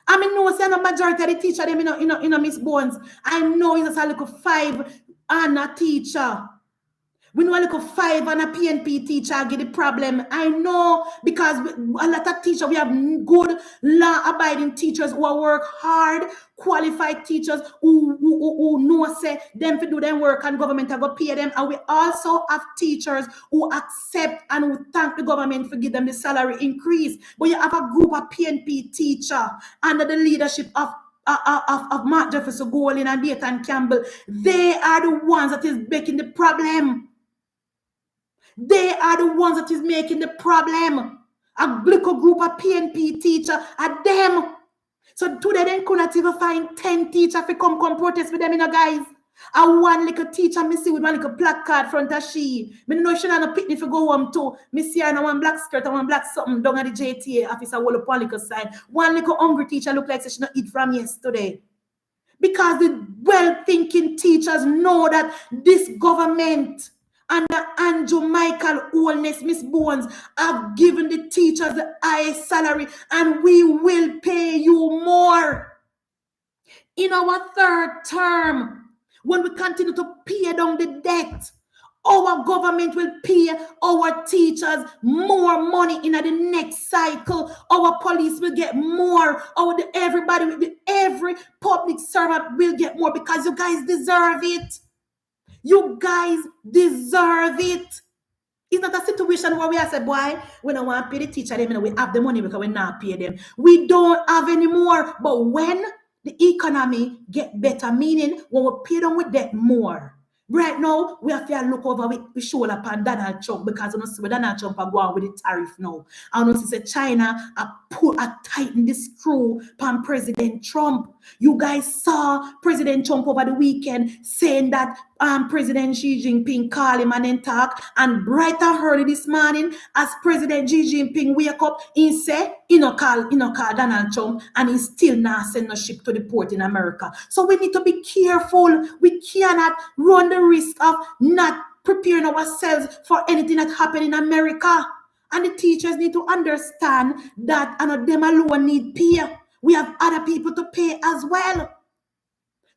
I mean, no, say no majority of the teacher them in Miss Bones. I know it's just a little 5 and a teacher. We know a little 5 and a PNP teacher get the problem. I know because a lot of teachers, we have good law-abiding teachers who work hard, qualified teachers who know say them to do their work and government are going to pay them. And we also have teachers who accept and who thank the government for give them the salary increase. But you have a group of PNP teacher under the leadership of Mark Jefferson Golin and Dayton Campbell. They are the ones that is making the problem. They are the ones that is making the problem. A little group of PNP teacher are them. So today they couldn't even find 10 teachers to come protest with them, guys. And one little teacher, me see with one little placard front of she. Me know she not a picnic for go home too. Me see her in one black skirt and one black something down at the JTA office and hold up one little sign. One little hungry teacher look like she not eat from yesterday. Because the well-thinking teachers know that this government under Andrew Michael Holness, Miss Bones, have given the teachers the highest salary and we will pay you more. In our third term, when we continue to pay down the debt, our government will pay our teachers more money in the next cycle. Our police will get more. Every public servant will get more because you guys deserve it. You guys deserve it. It's not a situation where we have said, boy, we don't want to pay the teacher them, we have the money because we not pay them. We don't have any more. But when the economy get better, meaning when we pay them with debt more. Right now, we have to look over we shoulder upon Donald Trump because we don't see Donald Trump are going with the tariff now. And we see China tighten the screw upon President Trump. You guys saw President Trump over the weekend saying that President Xi Jinping call him and then talk. And bright and early this morning, as President Xi Jinping wake up, he say, he no call Donald Trump, and he still not send no ship to the port in America. So we need to be careful. We cannot run the risk of not preparing ourselves for anything that happened in America. And the teachers need to understand that and them alone need pay. We have other people to pay as well.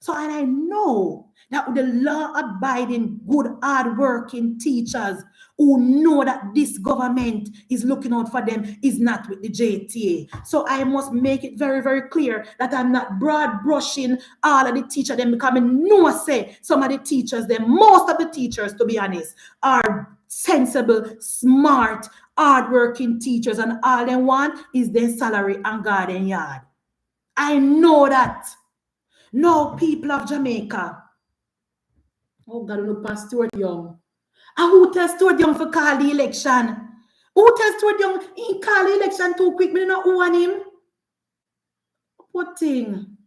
So, and I know that the law-abiding, good, hard-working teachers who know that this government is looking out for them is not with the JTA. So I must make it very, very clear that I'm not broad brushing all of the teachers. Them becoming no say some of the teachers, most of the teachers, to be honest, are sensible, smart, hard-working teachers, and all they want is their salary and garden yard. I know that. No, people of Jamaica. Oh God, look past Stuart Young. And who tells Stuart Young for call the election? Who tells Stuart Young he call the election too quick? We don't want him. What thing?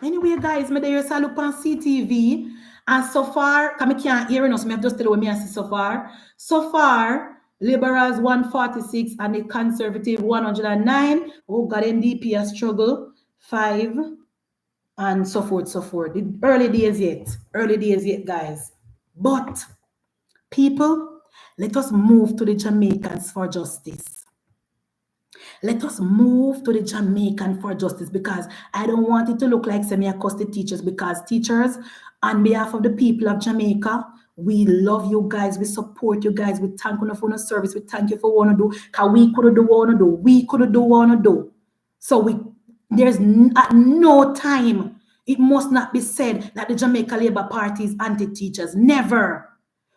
Anyway, guys, me there look on CTV. And so far, come I can't hear us. Me have just tell what me I see so far. So far, Liberals 146 and the Conservative 109. Oh God, NDP has struggle 5. And so forth, so forth. The early days yet, guys. But people, let us move to the Jamaicans for justice. Let us move to the Jamaican for justice, because I don't want it to look like semi-accosted teachers, because teachers, on behalf of the people of Jamaica, we love you guys, we support you guys, we thank you for the service, we thank you for what you do, because we could do what you do, we could do what you do. So there's at no time it must not be said that the Jamaica Labour Party is anti-teachers. Never.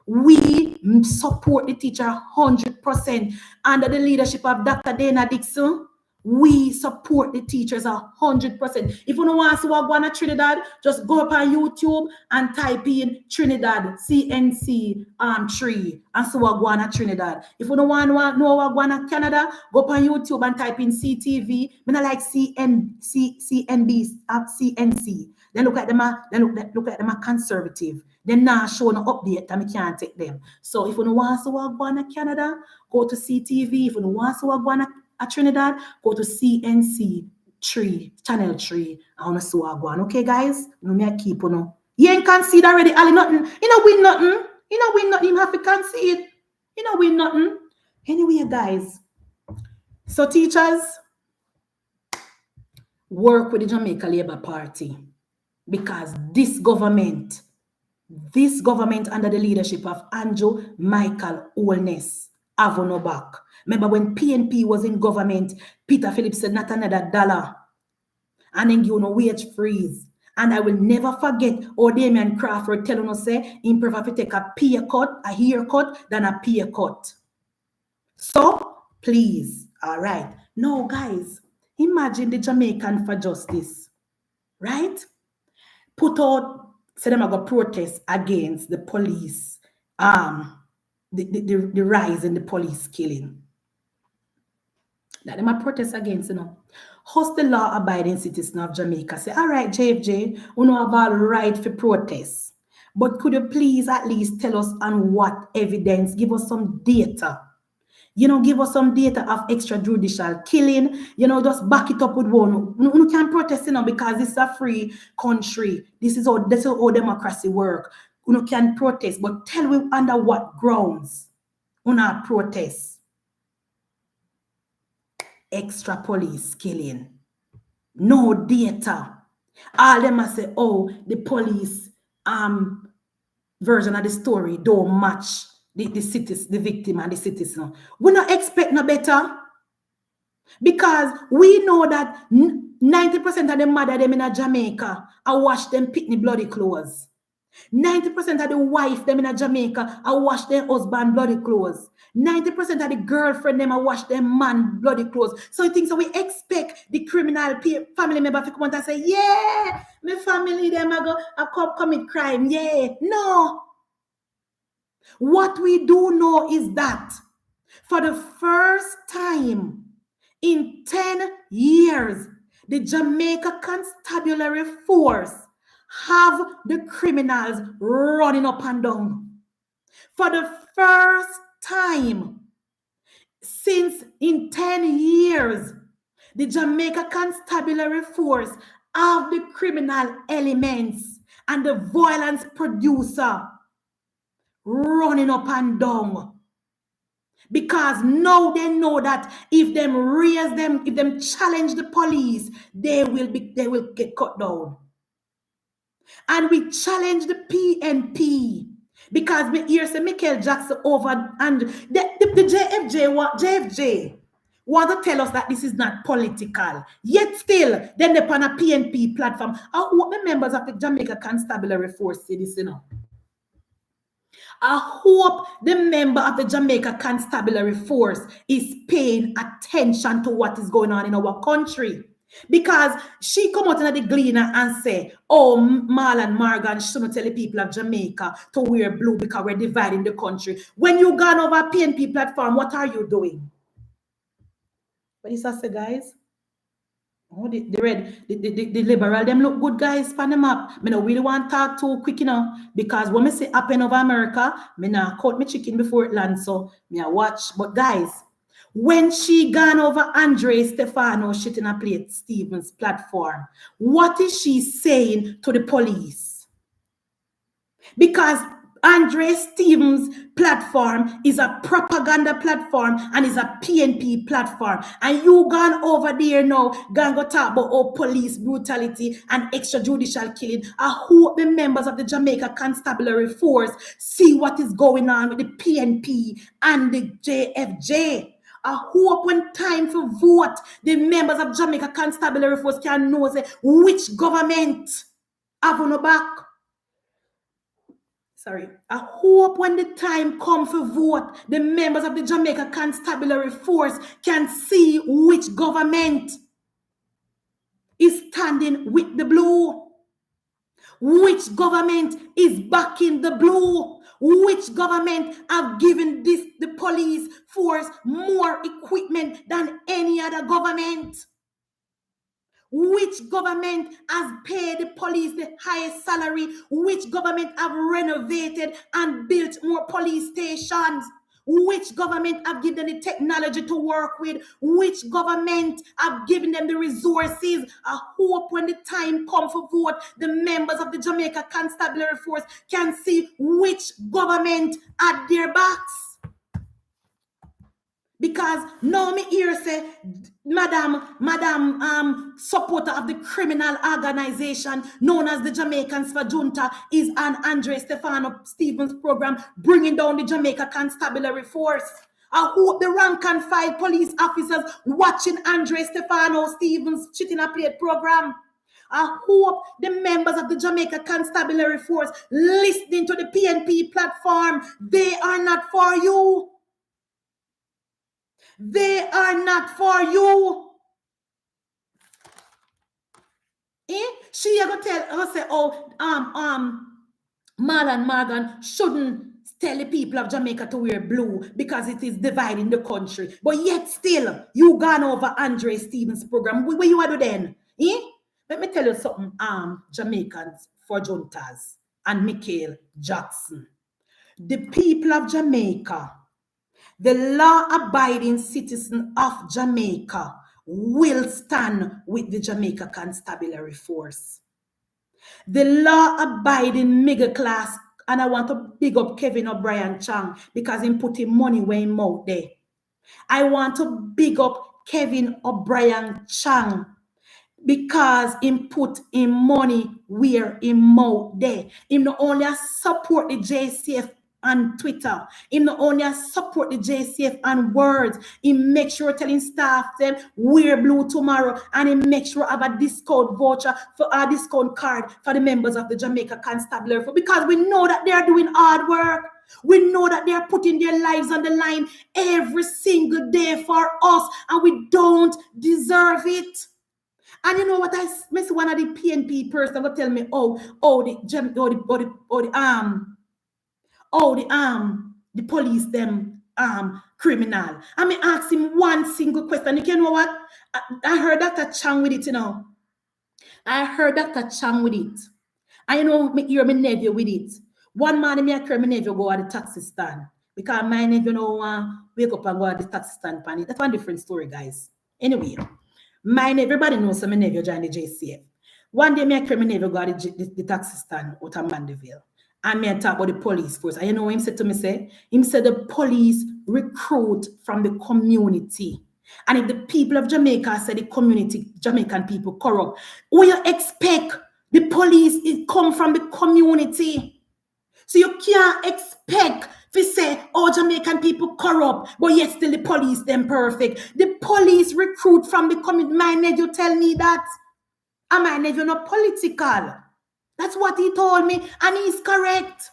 We support the teacher 100% under the leadership of Dr. Dana Dixon. We support the teachers 100%. If you don't want to see what going on Trinidad, just go up on YouTube and type in Trinidad CNC tree and see what going on Trinidad. If you don't want to know what going on Canada, go up on YouTube and type in CTV. I not like CNB CNC. Then look at them. Look at them conservative. Then now show no update and we can't take them. So if you don't want to see what going on Canada, go to CTV. If you don't want to see what going on at Trinidad, go to CNC 3, channel 3. I want to see what going on. Okay, guys? No me keep on. You ain't concede already, Ali. Nothing. You know win nothing. You know win nothing. You have to concede. You know win nothing. Anyway, guys. So teachers, work with the Jamaica Labour Party, because this government under the leadership of Andrew Michael Holness have no back. Remember when PNP was in government, Peter Phillips said not another dollar. And then you know wage freeze. And I will never forget how Damian Crawford telling us say in prefer to take a pay cut, a haircut, than a pay cut. So please, all right. Now, guys, imagine the Jamaican for justice, right? Put out, say them are going to protest against the police, the rise in the police killing. That them are protest against, you know. Host the law-abiding citizen of Jamaica say, all right, JFJ, we know have all right for protest. But could you please at least tell us on what evidence, give us some data. You know, give us some data of extrajudicial killing. You know, just back it up with one. You can't protest, you know, because this is a free country. This is how democracy work. You can protest, but tell me under what grounds you not protest. Extra police killing. No data. All them must say, oh, the police version of the story don't match the victim and the citizen. We don't expect no better, because we know that 90% of the mother them in Jamaica I wash them pitney bloody clothes. 90% of the wife them in Jamaica I wash their husband bloody clothes. 90% of the girlfriend them I wash their man bloody clothes. So you think so we expect the criminal family member to come out and say, yeah, my family them I commit crime. Yeah, no. What we do know is that for the first time in 10 years, the Jamaica Constabulary Force have the criminals running up and down. For the first time since in 10 years, the Jamaica Constabulary Force have the criminal elements and the violence producer running up and down. Because now they know that if them raise them, if them challenge the police, they will get cut down. And we challenge the PNP because we hear say Michael Jackson over and the JFJ want to tell us that this is not political. Yet still, then they on a PNP platform. What the members of the Jamaica Constabulary Force say this, I hope the member of the Jamaica Constabulary Force is paying attention to what is going on in our country. Because she come out in the Gleaner and say, oh, Marlon Morgan shouldn't tell the people of Jamaica to wear blue because we're dividing the country. When you gone over a PNP platform, what are you doing? What is that say, guys? Oh, the liberal, them look good, guys, pan them up. I don't really want to talk too quick, because when I say happen over America, I not cut my chicken before it lands, so I watch. But guys, when she gone over Andre Stefano shit in a plate Stevens platform, what is she saying to the police? Because Andre Stevens platform is a propaganda platform and is a PNP platform. And you gone over there now, gonna go talk about police brutality and extrajudicial killing. I hope the members of the Jamaica Constabulary Force see what is going on with the PNP and the JFJ. I hope when time for vote, the members of Jamaica Constabulary Force can know say, which government have on the back. Sorry. I hope when the time comes for vote, the members of the Jamaica Constabulary Force can see which government is standing with the blue. Which government is backing the blue? Which government have given the police force more equipment than any other government? Which government has paid the police the highest salary? Which government have renovated and built more police stations? Which government have given them the technology to work with? Which government have given them the resources? I hope when the time comes for vote, the members of the Jamaica Constabulary Force can see which government at their backs. Because now me hear say, Madam, supporter of the criminal organization known as the Jamaicans for Junta is an Andre Stefano Stevens program bringing down the Jamaica Constabulary Force. I hope the rank and file police officers watching Andre Stefano Stevens shit in a plate program. I hope the members of the Jamaica Constabulary Force listening to the PNP platform. They are not for you. They are not for you. She ever tell her say, Marlon Morgan shouldn't tell the people of Jamaica to wear blue because it is dividing the country. But yet still, you gone over Andre Stevens' program. What you want to do then? Let me tell you something, Jamaicans for Juntas and Michael Jackson. The people of Jamaica, the law-abiding citizen of Jamaica will stand with the Jamaica Constabulary Force. The law-abiding middle class, and I want to big up Kevin O'Brien Chang because he put him money where him out there. I want to big up Kevin O'Brien Chang because he put him money where him out there. He not only support the JCF on Twitter, he not only support the JCF on words, he make sure telling staff them wear blue tomorrow, and he make sure have a discount voucher for a discount card for the members of the Jamaica Constabulary Force, because we know that they are doing hard work. We know that they are putting their lives on the line every single day for us, and we don't deserve it. And you know what I miss, one of the PNP person will tell me, the police them criminal. I mean, ask him one single question. You know what? I heard Dr. Chang with it, I heard Dr. Chang with it. I know me hear my nephew with it. One man me carry my nephew go at the taxi stand. Because my nephew no wake up and go at the taxi stand pan it. That's one different story, guys. Anyway, everybody knows my nephew joined the JCF. One day me carry my nephew go at the taxi stand out of Mandeville. And me talk about the police force. And you know what him said to me say? Him said the police recruit from the community. And if the people of Jamaica say the community, Jamaican people corrupt, what you expect? The police it come from the community. So you can't expect to say, oh, Jamaican people corrupt, but yet still the police them perfect. The police recruit from the community. My nephew tell me that. And my nephew not political. That's what he told me, and he's correct.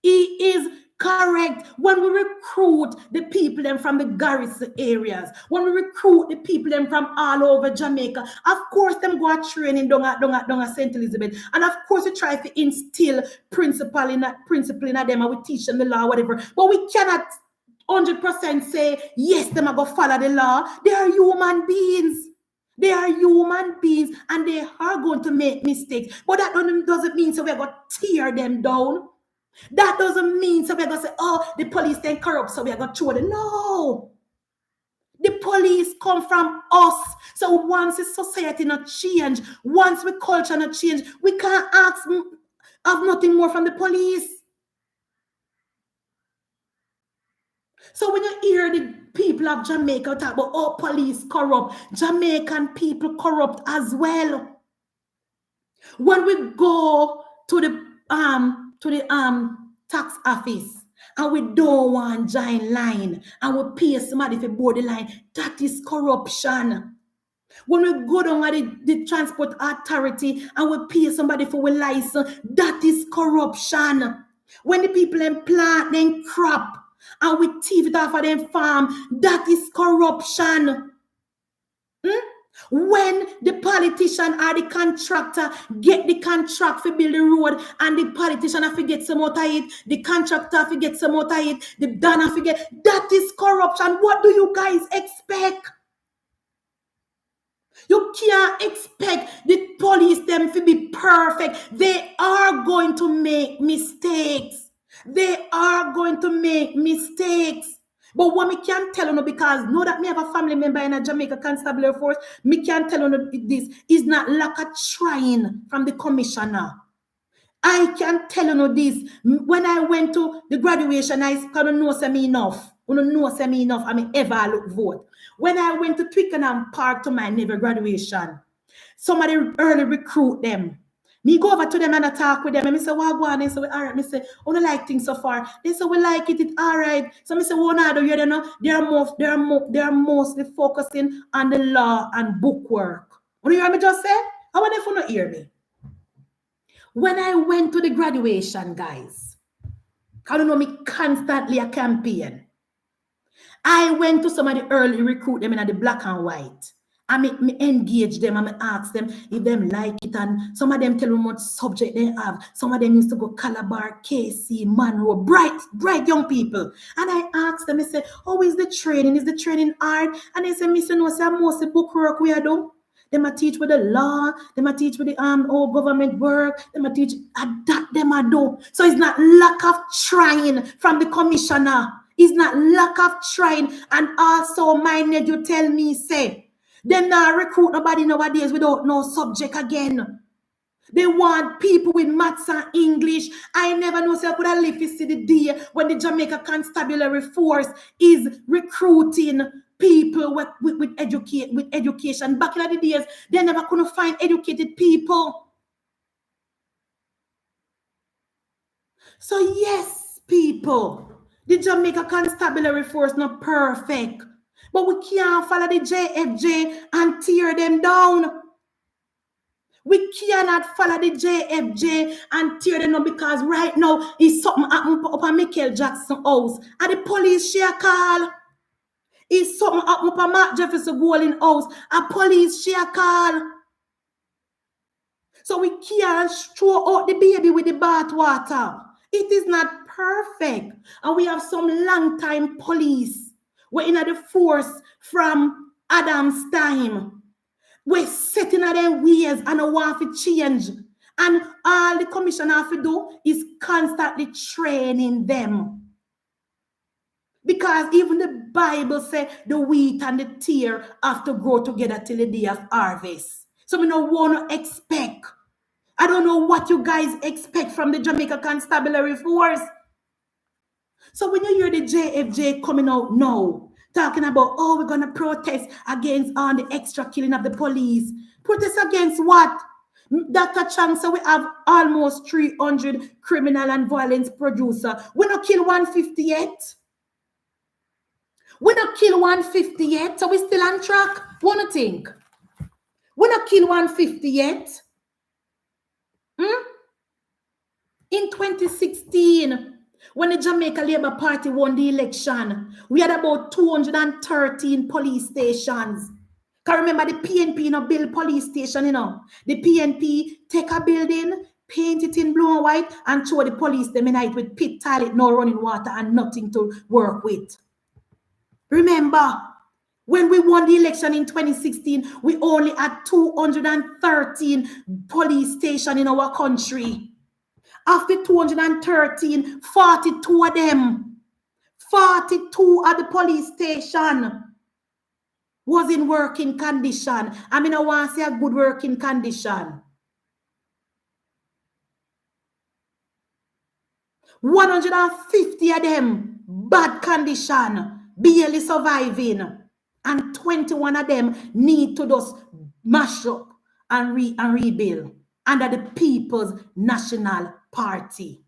He is correct. When we recruit the people them from the garrison areas, when we recruit the people them from all over Jamaica, of course them go at training down at St. Elizabeth, and of course we try to instill principle in them, and we teach them the law, whatever. But we cannot 100% say yes, them are gonna follow the law. They are human beings. They are human beings and they are going to make mistakes. But that doesn't mean so we're going to tear them down. That doesn't mean so we're going to say, oh, the police then corrupt, so we're going to throw them. No. The police come from us. So once the society not change, once the culture not change, we can't ask of nothing more from the police. So when you hear the people of Jamaica talk about, oh, police corrupt, Jamaican people corrupt as well. When we go to the tax office and we don't want giant line and we pay somebody for board the line, that is corruption. When we go down at the transport authority and we pay somebody for a license, that is corruption. When the people in plant them crop and we thief it off of them farm, that is corruption. When the politician or the contractor get the contract for build the road and the politician have to get some out of it, the contractor have to get some out of it, the donor have to get, that is corruption. What do you guys expect? You can't expect the police them to be perfect. They are going to make mistakes. They are going to make mistakes. But what me can tell you, because know that me have a family member in a Jamaica Constabulary Force, me can tell you this is not lack of trying from the commissioner. I can tell you this. When I went to the graduation, I can't know me enough. I know me enough. I mean, ever look vote. When I went to Twickenham Park to my never graduation, somebody early recruit them. Me go over to them and I talk with them. And I say, what go on? They say, all right. I say, I don't like things so far. They say, we like it. It's all right. So I say, what now do you know? They are mostly focusing on the law and book work. What do you hear me just say? I want if you not hear me. When I went to the graduation, guys, I don't know, me constantly a campaign. I went to somebody early recruit them in the black and white. I me engage them and me ask them if them like it, and some of them tell me what subject they have. Some of them used to go Calabar, KC, Monroe, bright young people. And I asked them, I say, how is the training? Is the training hard? And they say, Miss, no, say most of book work we are doing. They might teach with the law, they might teach with the government work, they might teach that they might do. So it's not lack of trying from the commissioner. It's not lack of trying. And also my nephew tell me, say, they not recruit nobody nowadays without no subject again. They want people with maths and English. I never know, so I could have lived to see the day when the Jamaica Constabulary Force is recruiting people with education. Back in the days, they never couldn't find educated people. So yes, people, the Jamaica Constabulary Force not perfect. But we can't follow the JFJ and tear them down. We cannot follow the JFJ and tear them down because right now is something happened up at Michael Jackson house. And the police share call. Is something happened up at Mark Jefferson Golden house. A police share call. So we can't throw out the baby with the bath water. It is not perfect. And we have some long-time police. We're in the force from Adam's time. We're setting at their ways and want to change. And all the commissioner have to do is constantly training them. Because even the Bible says the wheat and the tear have to grow together till the day of harvest. So we don't want to expect. I don't know what you guys expect from the Jamaica Constabulary Force. So when you hear the JFJ coming out now, talking about, oh, we're going to protest against all the extra killing of the police. Protest against what? Dr. Chang said we have almost 300 criminal and violence producer. We not kill 150 yet. We not kill 150 yet, so we still on track. Wanna think? We not kill 150 yet. In 2016, when the Jamaica Labour Party won the election, we had about 213 police stations. Can remember the PNP build police station, The PNP take a building, paint it in blue and white, and show the police them in night with pit toilet, no running water, and nothing to work with. Remember, when we won the election in 2016, we only had 213 police stations in our country. After 213, 42 of them, 42 at the police station was in working condition. I mean, I want to say a good working condition. 150 of them, bad condition, barely surviving. And 21 of them need to just mash up and rebuild under the People's National Party.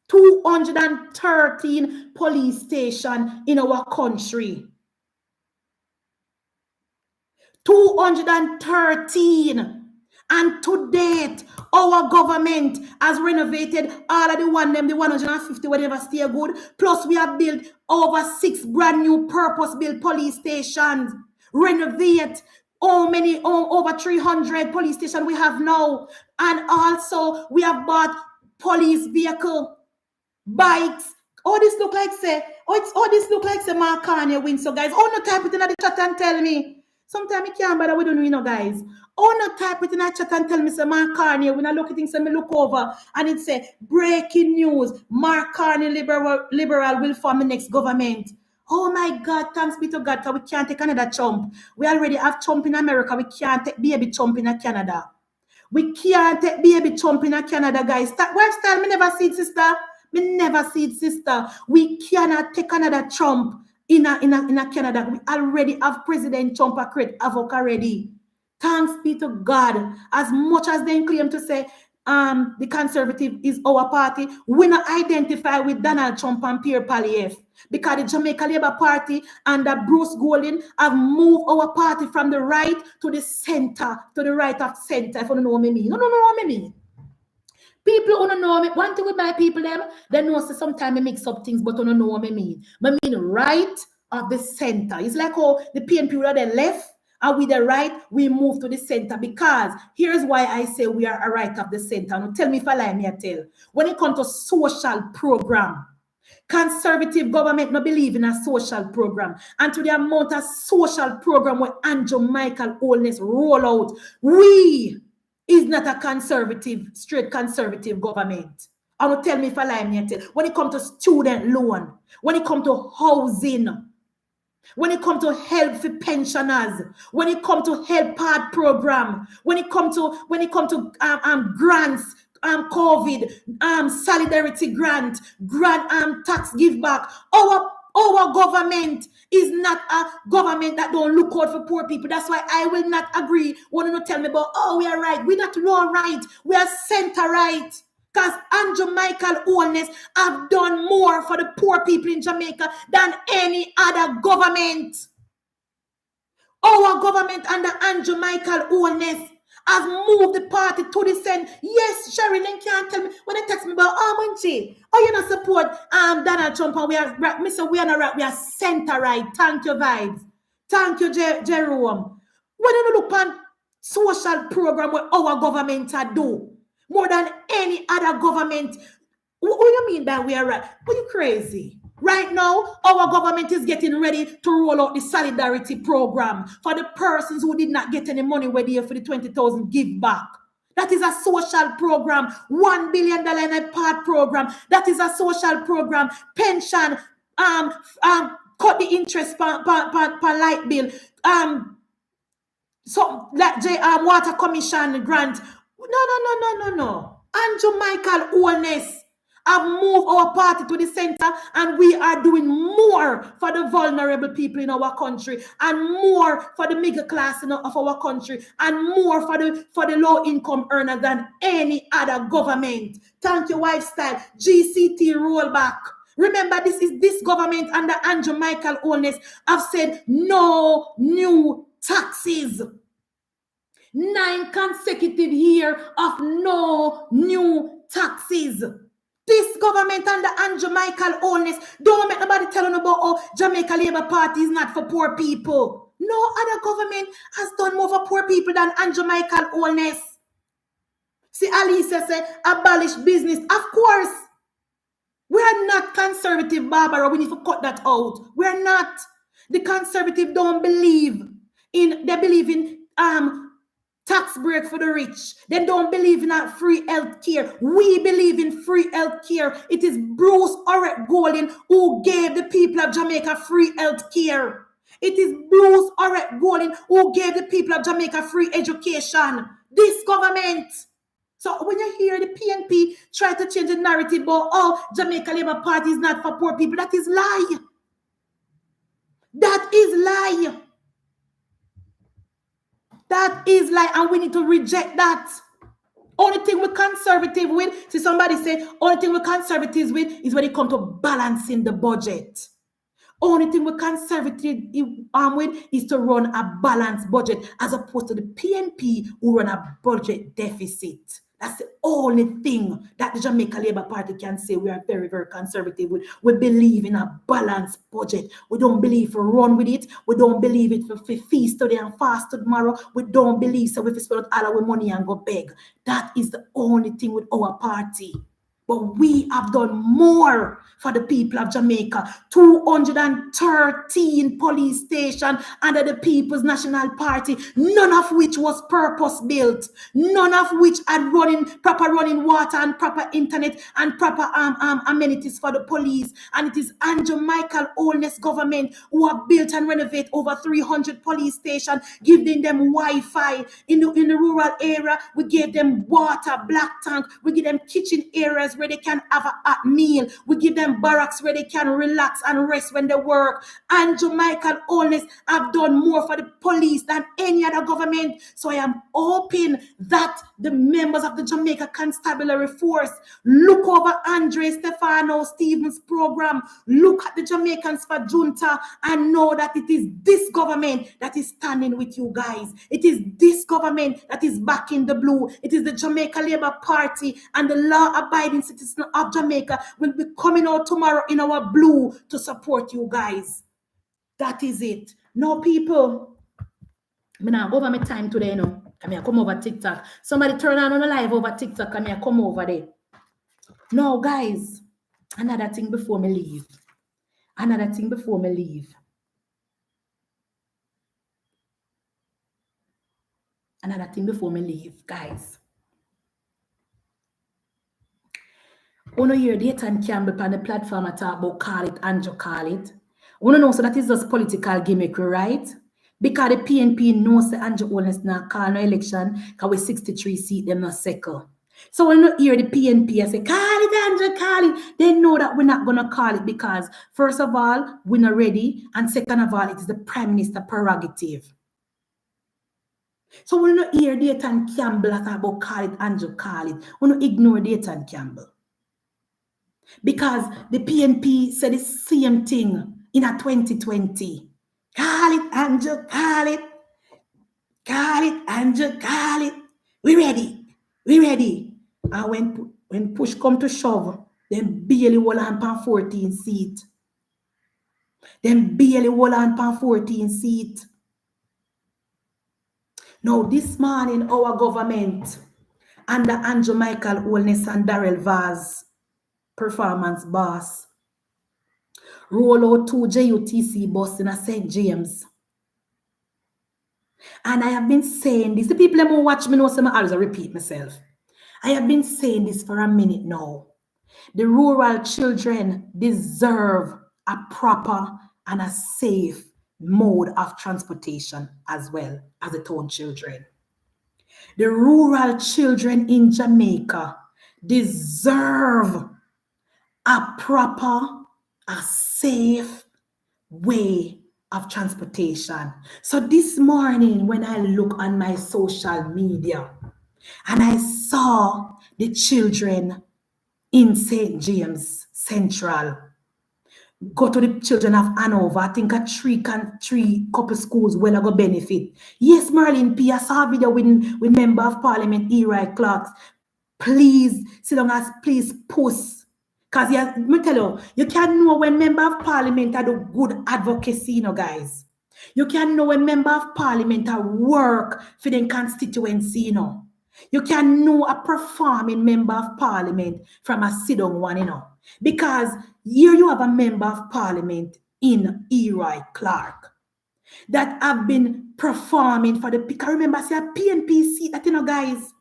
213 police stations in our country. 213. And to date, our government has renovated all of the 150 whatever stay good. Plus, we have built over 6 brand new purpose-built police stations. Renovate over 300 police stations we have now. And also, we have bought police vehicle, bikes. This look like say Mark Kanye win. So guys, no type it in the chat and tell me. Sometimes I can't bother, we don't know, guys. No type it in the chat and tell me, say, Mark Carney, when I look at things, me look over, and it say, breaking news, Mark Carney liberal will form the next government. Oh my God, thanks be to God, because we can't take another chump. We already have chump in America, we can't take baby chump in Canada. We can't take baby chump in Canada, guys. Lifestyle, me never see it, sister. Me never see it, sister. We cannot take another chump in Canada. We already have President Trump create havoc already. Thanks be to God. As much as they claim to say the Conservative is our party, we not identify with Donald Trump and Pierre Poilievre, because the Jamaica Labour Party under Bruce Golding have moved our party from the right to the center, to the right of center. If you don't know what I mean. No, what I mean. People who don't know me, one thing with my people, they know sometimes I mix up things, but don't know what I mean. I mean right of the center. It's like how the PNP were the left, and with the right, we move to the center, because here's why I say we are a right of the center. Now tell me if I lie, me I tell. When it comes to social program, Conservative government not believe in a social program. And to the amount of social program where Andrew Michael Holness roll out, we is not a conservative, straight conservative government. I will tell me if I lie, me I tell. When it comes to student loan, when it comes to housing, when it comes to help for pensioners, when it comes to help part program, when it comes to grants, COVID, solidarity grant, tax give back, our government is not a government that don't look out for poor people. That's why I will not agree. Want to tell me about, we are right. We're not low right. We are center right. Because Andrew Michael Holness have done more for the poor people in Jamaica than any other government. Our government under Andrew Michael Holness has moved the party to the center. Yes, Sherilyn can't tell me when they text me about Munchie. You not support Donald Trump, and we are not right, we are center right. Thank you, vibes. Thank you, Jerome. When you look on social program where our government do more than any other government, what do you mean by we are right? Are you crazy? Right now, our government is getting ready to roll out the solidarity program for the persons who did not get any money where they for the 20,000 give back. That is a social program. $1 billion in a part program. That is a social program. Pension, cut the interest per light bill. So like water commission grant. No. Andrew Michael Owens have moved our party to the center, and we are doing more for the vulnerable people in our country, and more for the middle class of our country, and more for the low income earners than any other government. Thank you, lifestyle. GCT rollback. Remember, this government under Andrew Michael Owens have said no new taxes. 9 consecutive years of no new taxes. This government under Andrew Michael Owens, don't make nobody tell you about Jamaica Labour Party is not for poor people. No other government has done more for poor people than Andrew Michael Owens. See, Alicia said, abolish business. Of course. We are not conservative, Barbara. We need to cut that out. We are not. The conservative don't believe in, they believe in tax break for the rich. They don't believe in a free health care. We believe in free health care. It is Bruce Orrick Golding who gave the people of Jamaica free health care. It is Bruce Orrick Golding who gave the people of Jamaica free education. This government. So when you hear the PNP try to change the narrative about, Jamaica Labour Party is not for poor people, that is lie. That is lie. That is lie, and we need to reject that. Only thing we're conservative with, see somebody say, only thing we're conservative with is when it comes to balancing the budget. Only thing we're conservative with is to run a balanced budget, as opposed to the PNP who run a budget deficit. That's the only thing that the Jamaica Labour Party can say we are very, very conservative with. We believe in a balanced budget. We don't believe for run with it. We don't believe it for feast today and fast tomorrow. We don't believe so we spend all our money and go beg. That is the only thing with our party. But we have done more for the people of Jamaica. 213 police stations under the People's National Party, none of which was purpose-built, none of which had proper running water and proper internet and proper amenities for the police. And it is Andrew Michael Owens' government who have built and renovated over 300 police stations, giving them Wi-Fi. In the rural area, we gave them water, black tank, we give them kitchen areas where they can have a hot meal. We give them barracks where they can relax and rest when they work. Andrew Michael Owens have done more for the police than any other government. So I am hoping that the members of the Jamaica Constabulary Force look over Andre Stefano Stevens' program, look at the Jamaicans for Junta, and know that it is this government that is standing with you guys. It is this government that is backing the blue. It is the Jamaica Labour Party and the law-abiding citizens of Jamaica will be coming out tomorrow in our blue to support you guys. That is it. No, people, I'm not over my time today, no. I come over TikTok. Somebody turn on the live over TikTok. I come over there. No, guys, another thing before me leave. Another thing before me leave. Another thing before me leave, guys. When you hear Dayton Campbell on the platform I talk about call it and you call it. We don't know, so that is just political gimmick, right? Because the PNP knows the Andrew Owens not call no election because we 63 seat them not second. So when you hear the PNP I say, call it Andrew, call it, they know that we're not going to call it because first of all, we're not ready, and second of all, it is the Prime Minister prerogative. So when you hear Dayton Campbell talk about call it Andrew, call it, when you ignore Dayton Campbell. Because the PNP said the same thing in a 2020. Call it, Andrew, call it. Call it, Andrew, call it. We ready. We ready. And when push come to shove, then barely hold on pan 14 seat. Then barely hold on pan 14 seat. Now this morning, our government, under Andrew Michael Owens and Darrell Vaz, performance boss, roll out 2 JUTC bus in a St. James. And I have been saying this. The people who watch me know some I always repeat myself. I have been saying this for a minute now. The rural children deserve a proper and a safe mode of transportation as well as the town children. The rural children in Jamaica deserve a proper, a safe way of transportation. So this morning, when I look on my social media and I saw the children in St. James Central go to the children of Hanover, I think a three couple schools will go benefit. Yes, Merlin P. I saw a video with Member of Parliament Eli Clark. Please sit down as please post. Because me tell you, you can know when Member of Parliament are do good advocacy, you know, guys. You can know when Member of Parliament are work for the constituency, you know. You can know a performing Member of Parliament from a sit-down one, you know. Because here you have a Member of Parliament in Eli Clark that have been performing for the, because remember, say a PNP seat that, you know, guys.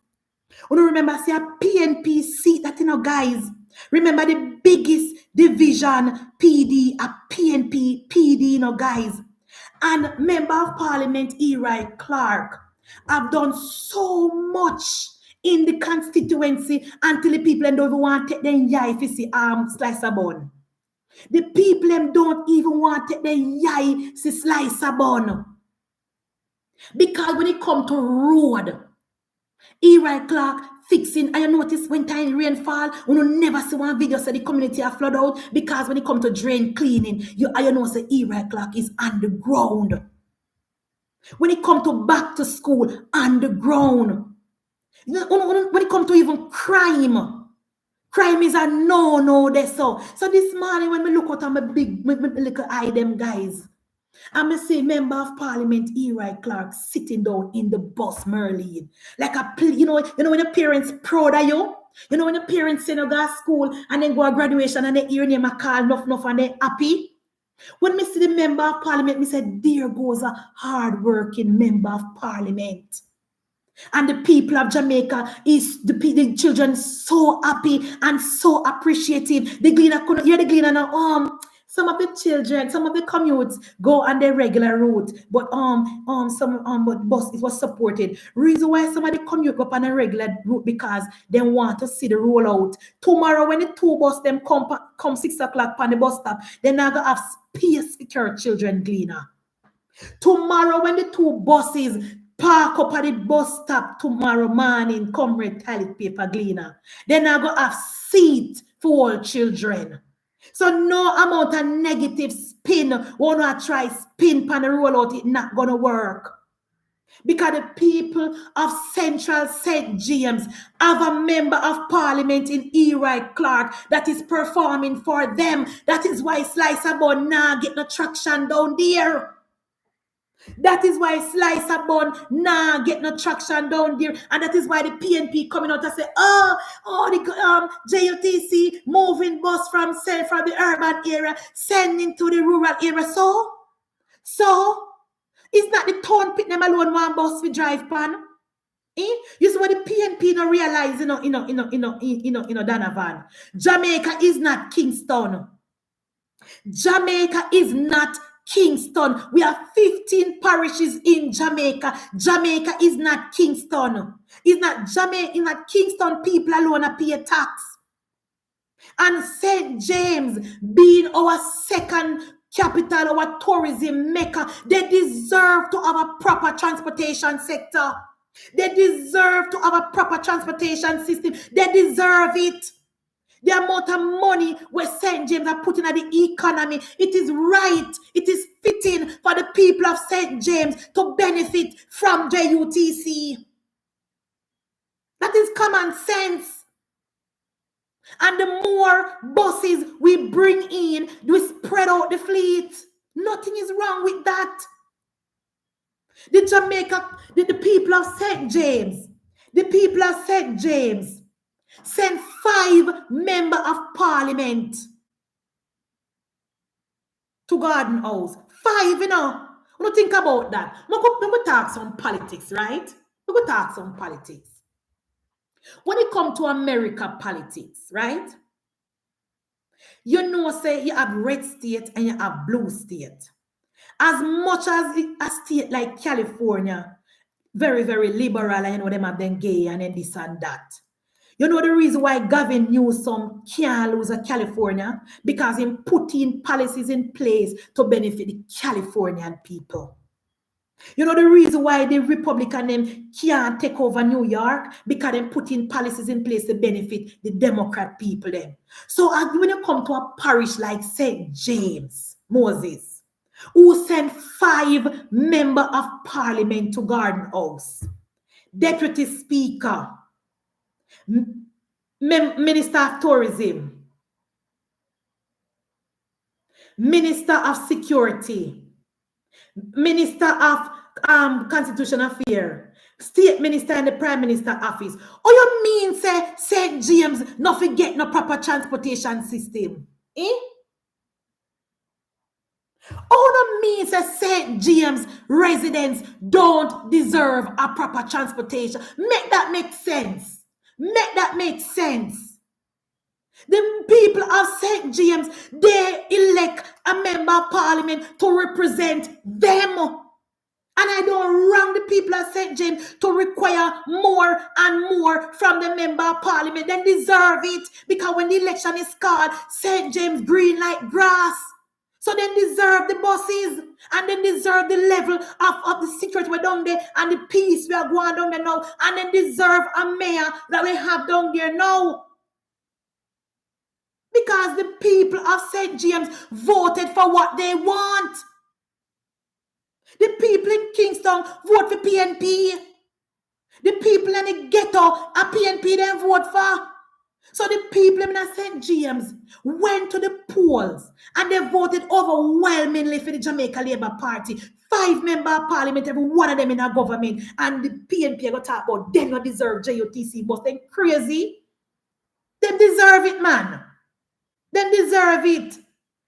You remember, say a PNP seat that, you know, guys. Remember the biggest division PD, a PNP PD, you know, guys. And Member of Parliament Eli Clark have done so much in the constituency until the people don't even want to take them yai if you see slice of bun. The people them don't even want to take them yai see slice of bun. Because when it come to road, Eli Clark fixing, and you notice when time rainfall, you never see one video say the community are flood out, because when it come to drain cleaning, you know say Eli Clark is on the ground. When it come to back to school, on the ground. When it come to even crime is a no there. So this morning when we look at my little eye them guys, and I see Member of Parliament Eli Clark sitting down in the bus, Merlin. Like you know when your parents proud of you? You know when your parents send you go to school and then go to graduation and they hear your name a call enough and they happy? When I see the Member of Parliament, I said, there goes a hard-working Member of Parliament. And the people of Jamaica is the children so happy and so appreciative. The Gleaner couldn't hear the Gleaner now. Some of the children, some of the commutes go on their regular route, but but bus it was supported. Reason why some of the commute go up on a regular route because they want to see the rollout. Tomorrow when the two bus them come 6 o'clock on the bus stop, they're not gonna have space for your children, Gleaner. Tomorrow when the two buses park up at the bus stop tomorrow morning, come red toilet paper Gleaner, they're not gonna have seat for all children. So no amount of negative spin, wanna try spin pan the rollout, it not gonna work. Because the people of Central St. James have a Member of Parliament in Eli Clark that is performing for them. That is why Slice of Bun nah get no traction down there. That is why Slice of Bun nah get no traction down there. And that is why the PNP coming out and say, the JUTC moving bus from the urban area, sending to the rural area. So, it's not the town pit them alone one bus we drive pan. You see what the PNP don't realize, Donovan. Jamaica is not Kingston. Jamaica is not Kingston. We have 15 parishes in Jamaica. Jamaica is not Kingston. It's not Jamaica, it's not Kingston people alone that pay tax. And St. James being our second capital, our tourism mecca, they deserve to have a proper transportation sector. They deserve to have a proper transportation system. They deserve it. The amount of money where St. James are putting at the economy, it is right, it is fitting for the people of St. James to benefit from JUTC. That is common sense. And the more buses we bring in, we spread out the fleet. Nothing is wrong with that. The people of St. James, sent 5 members of Parliament to Garden House. 5, When you think about that, we go talk some politics, right? We go talk some politics. When it come to America politics, right? You know, say you have red state and you have blue state. As much as a state like California, very, very liberal, and you know them have them gay and then this and that. You know the reason why Gavin Newsom can't lose a California? Because he put in policies in place to benefit the Californian people. You know the reason why the Republican them can't take over New York? Because they put in policies in place to benefit the Democrat people them. So when you come to a parish like St. James, Moses, who sent 5 members of parliament to Garden House, deputy speaker, minister of tourism, minister of security, minister of constitutional affairs, state minister in the prime minister office. Oh, you mean say St. James not forget no proper transportation system? Eh? Oh, no means that St. James residents don't deserve a proper transportation. Make that make sense. Make that make sense. The people of St. James, they elect a member of parliament to represent them. And I don't wrong the people of St. James to require more and more from the member of parliament. They deserve it. Because when the election is called, St. James green like grass. So they deserve the buses and they deserve the level of the security we're down there and the peace we are going down there now. And they deserve a mayor that we have down there now. Because the people of St. James voted for what they want. The people in Kingston vote for PNP. The people in the ghetto are PNP they vote for. So the people in St. James went to the polls and they voted overwhelmingly for the Jamaica Labour Party. 5 members of parliament, every one of them in our government. And the PNP got talk about they don't deserve JOTC bus. They crazy. They deserve it, man. They deserve it.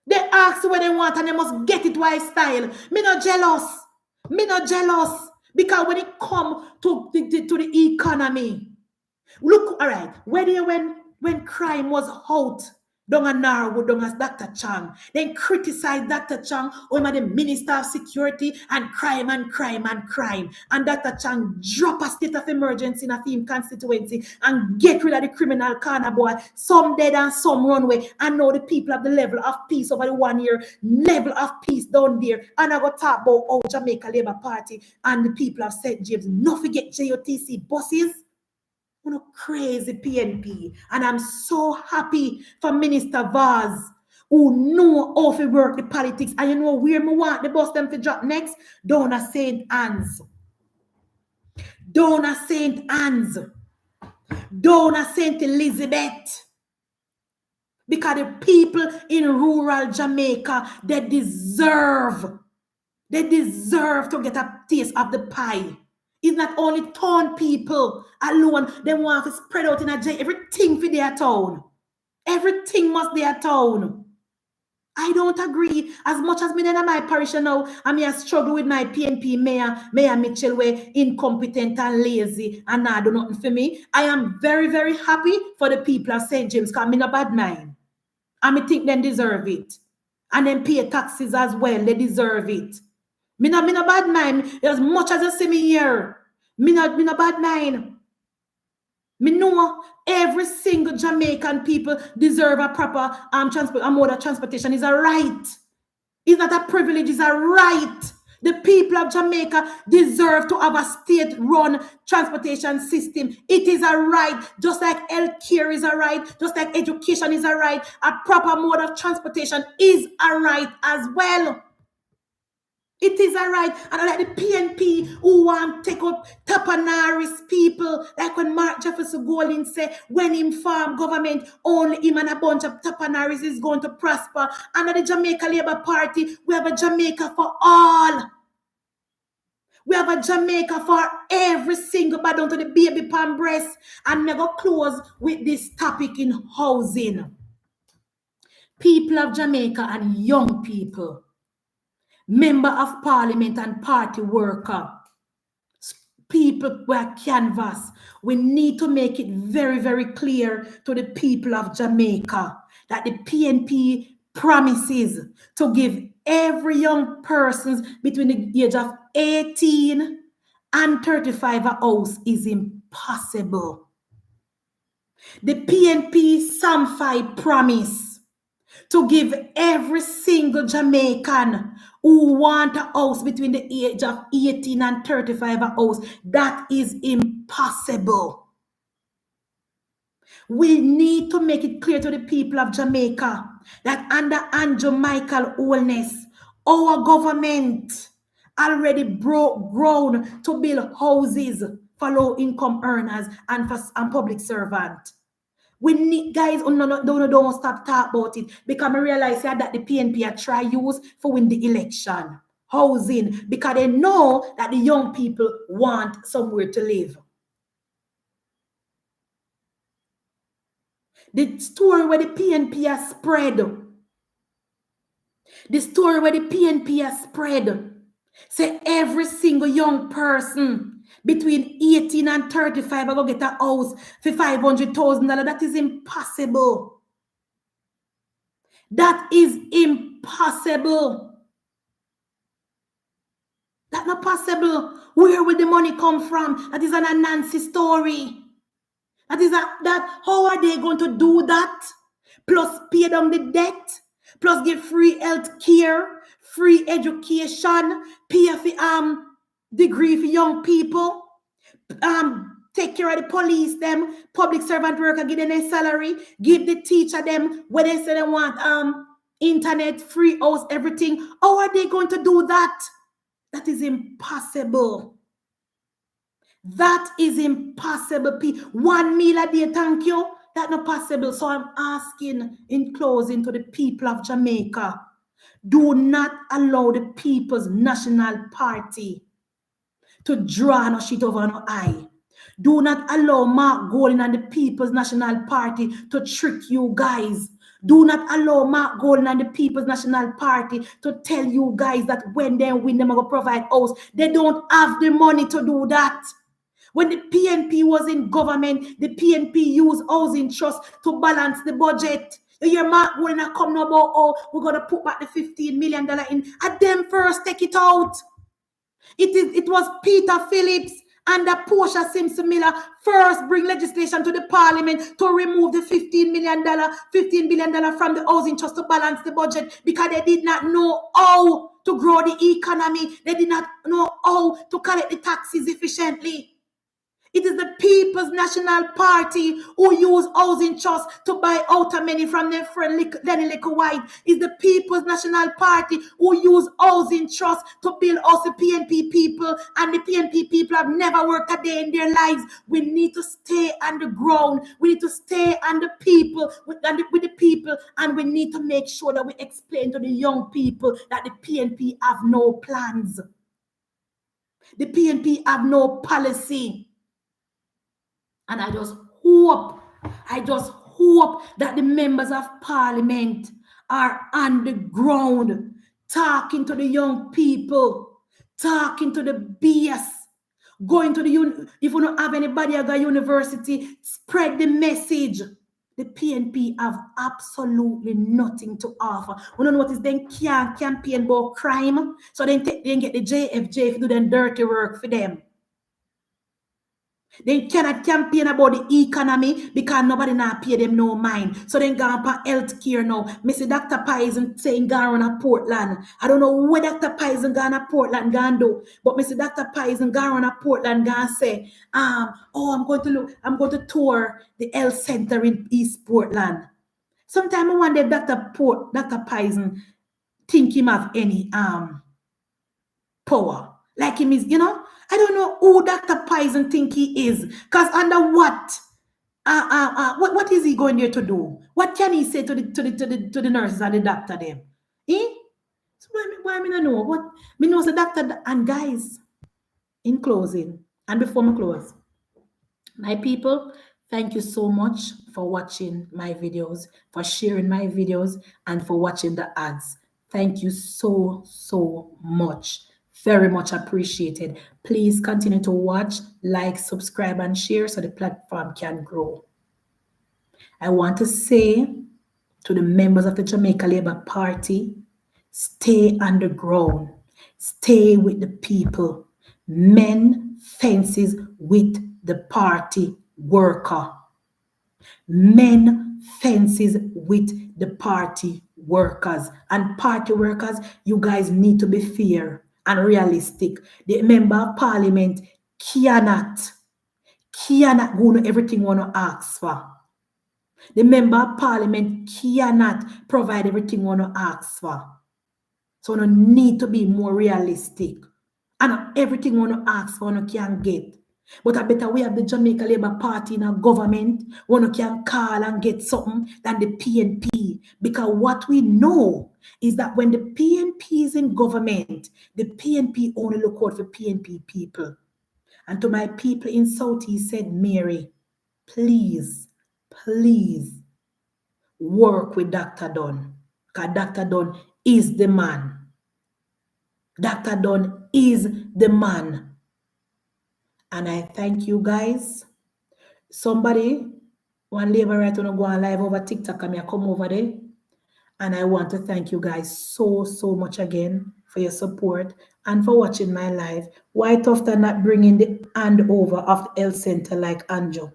They ask what they want and they must get it while style. Me not jealous. Me not jealous. Because when it come to the economy, look, all right, when crime was out, down a Narwood, down as Dr. Chang, then criticized Dr. Chang, the Minister of Security and crime and crime and crime. And Dr. Chang drop a state of emergency in a theme constituency and get rid of the criminal corner boy. Some dead and some runway. And now the people have the level of peace over the 1 year, level of peace down there. And I go talk about how Jamaica Labour Party and the people of St. James not forget JOTC buses. Crazy PNP. And I'm so happy for Minister Vaz, who know how to work the politics. And you know where me want the bus them to drop next? Down at St. Anne's. Down at St. Anne's. Down at St. Elizabeth. Because the people in rural Jamaica, they deserve to get a taste of the pie. It's not only town people alone. They want to spread out in a jail. Everything for their town. Everything must be a town. I don't agree. As much as me in my parish now, I may struggle with my PNP Mayor Mitchell, way incompetent and lazy and not do nothing for me. I am very, very happy for the people of St. James because I'm in a bad mind. And I think they deserve it. And then pay taxes as well. They deserve it. Me no bad mind. As much as you see me here, me no bad mind. Me know every single Jamaican people deserve a proper mode of transportation. Is a right. It's not a privilege. It's a right. The people of Jamaica deserve to have a state-run transportation system. It is a right. Just like healthcare is a right. Just like education is a right. A proper mode of transportation is a right as well. It is a right. And like the PNP who want to take up Tapanaris people, like when Mark Jefferson Golding said, when him farm government, only him and a bunch of Tapanaris is going to prosper. Under the Jamaica Labour Party, we have a Jamaica for all. We have a Jamaica for every single, but down to the baby palm breast. And we go close with this topic in housing. People of Jamaica and young people. member of parliament and party worker, people were canvas. We need to make it very, very clear to the people of Jamaica that the PNP promises to give every young person between the age of 18 and 35 a house is impossible. The PNP Samfai promise to give every single Jamaican who want a house between the age of 18 and 35 a house, that is impossible. We need to make it clear to the people of Jamaica that under Andrew Michael Holness, our government already broke ground to build houses for low-income earners and for public servants. We need, guys, don't stop talking about it, because I realize that the PNP are try use for win the election. Housing, because they know that the young people want somewhere to live. The story where the PNP has spread. The story where the PNP has spread. Say every single young person between 18 and 35 are going to get a house for $500,000. That is impossible. That is impossible. That's not possible. Where will the money come from? That is an Anansi story. How are they going to do that? Plus pay down the debt, plus give free health care, free education, pay for degree for young people, take care of the police, them public servant worker, give them a salary, give the teacher them when they say they want internet, free house, everything. How are they going to do that? That is impossible. That is impossible. 1 meal a day, thank you. That's not possible. So I'm asking in closing to the people of Jamaica, do not allow the People's National Party to draw no shit over no eye. Do not allow Mark Golding and the People's National Party to trick you guys. Do not allow Mark Golding and the People's National Party to tell you guys that when they win, they're going to provide house. They don't have the money to do that. When the PNP was in government, the PNP used housing trust to balance the budget. You hear Mark Golding come now about, oh, we're going to put back the $15 million in. At them first, take it out. It was Peter Phillips and Portia Simpson Miller first bring legislation to the parliament to remove the $15 billion from the housing trust to balance the budget, because they did not know how to grow the economy. They did not know how to collect the taxes efficiently. It is the People's National Party who use housing trust to buy out money from their friend Lenny Lickle White. It's the People's National Party who use housing trust to build us the PNP people, and the PNP people have never worked a day in their lives. We need to stay on the ground. We need to stay on the people, with the people, and we need to make sure that we explain to the young people that the PNP have no plans. The PNP have no policy. And I just hope that the members of parliament are on the ground, talking to the young people, talking to the BS, going to if you don't have anybody at the university, spread the message. The PNP have absolutely nothing to offer. We don't know what is they can't campaign about crime, so they get the JFJ to do them dirty work for them. They cannot campaign about the economy because nobody now pay them no mind. So they go for health care now. Mr. Dr. Pison saying go on a Portland. I don't know what Dr. Pison go on a Portland go do, but Mr. Dr. Pison go on a Portland go say, oh, I'm going to tour the health center in East Portland. Sometimes I wonder Dr. Pison think him have any power. Like him is, I don't know who Dr. Pison think he is. Because under what is he going there to do? What can he say to the nurses and the doctor them? So why me not know? What me know the doctor. And guys, in closing, and before me close, my people, thank you so much for watching my videos, for sharing my videos, and for watching the ads. Thank you so, so much. Very much appreciated. Please continue to watch, like, subscribe, and share so the platform can grow. I want to say to the members of the Jamaica Labour Party, stay underground, stay with the people, mend fences with the party worker, mend fences with the party workers. And party workers, you guys need to be fair and realistic. The member of parliament cannot go on everything wanna ask for. The member of parliament cannot provide everything one ask for. So one need to be more realistic. And not everything one ask for one can get. But I better we have the Jamaica Labour Party in a government, one can call and get something than the PNP. Because what we know is that when the PNP is in government, the PNP only look out for PNP people. And to my people in Southeast St. Mary, please, please, work with Dr. Dunn. Because Dr. Dunn is the man. Dr. Dunn is the man. And I thank you guys. Somebody, one labor right want to go on live over TikTok and I come over there. And I want to thank you guys so, so much again for your support and for watching my live. Why Tufta not bringing the hand over of the health center like Anjo?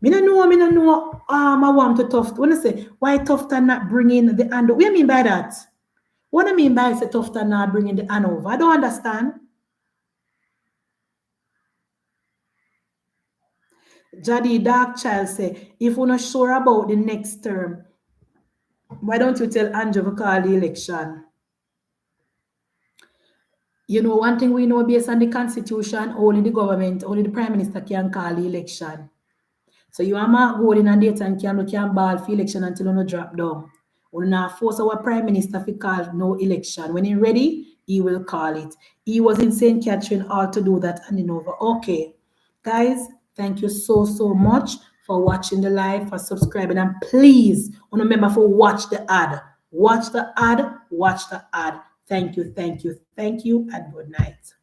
Me no know, I want to Tufta. When I say, why Tufta not bringing the hand over? What do you mean by that? What do I mean by say Tufta not bringing the hand over? I don't understand. Jadi Dark Child say, if you're not sure about the next term, why don't you tell Anjo to call the election? You know, one thing we know based on the constitution, only the government, only the prime minister can call the election. So you are not going and date and can ball for election until you no drop down. We now force our prime minister to call no election. When he's ready, he will call it. He was in St. Catherine all to do that and over. Okay. Guys, thank you so, so much for watching the live, for subscribing. And please, remember to watch the ad. Watch the ad, watch the ad. Thank you, thank you, thank you, and good night.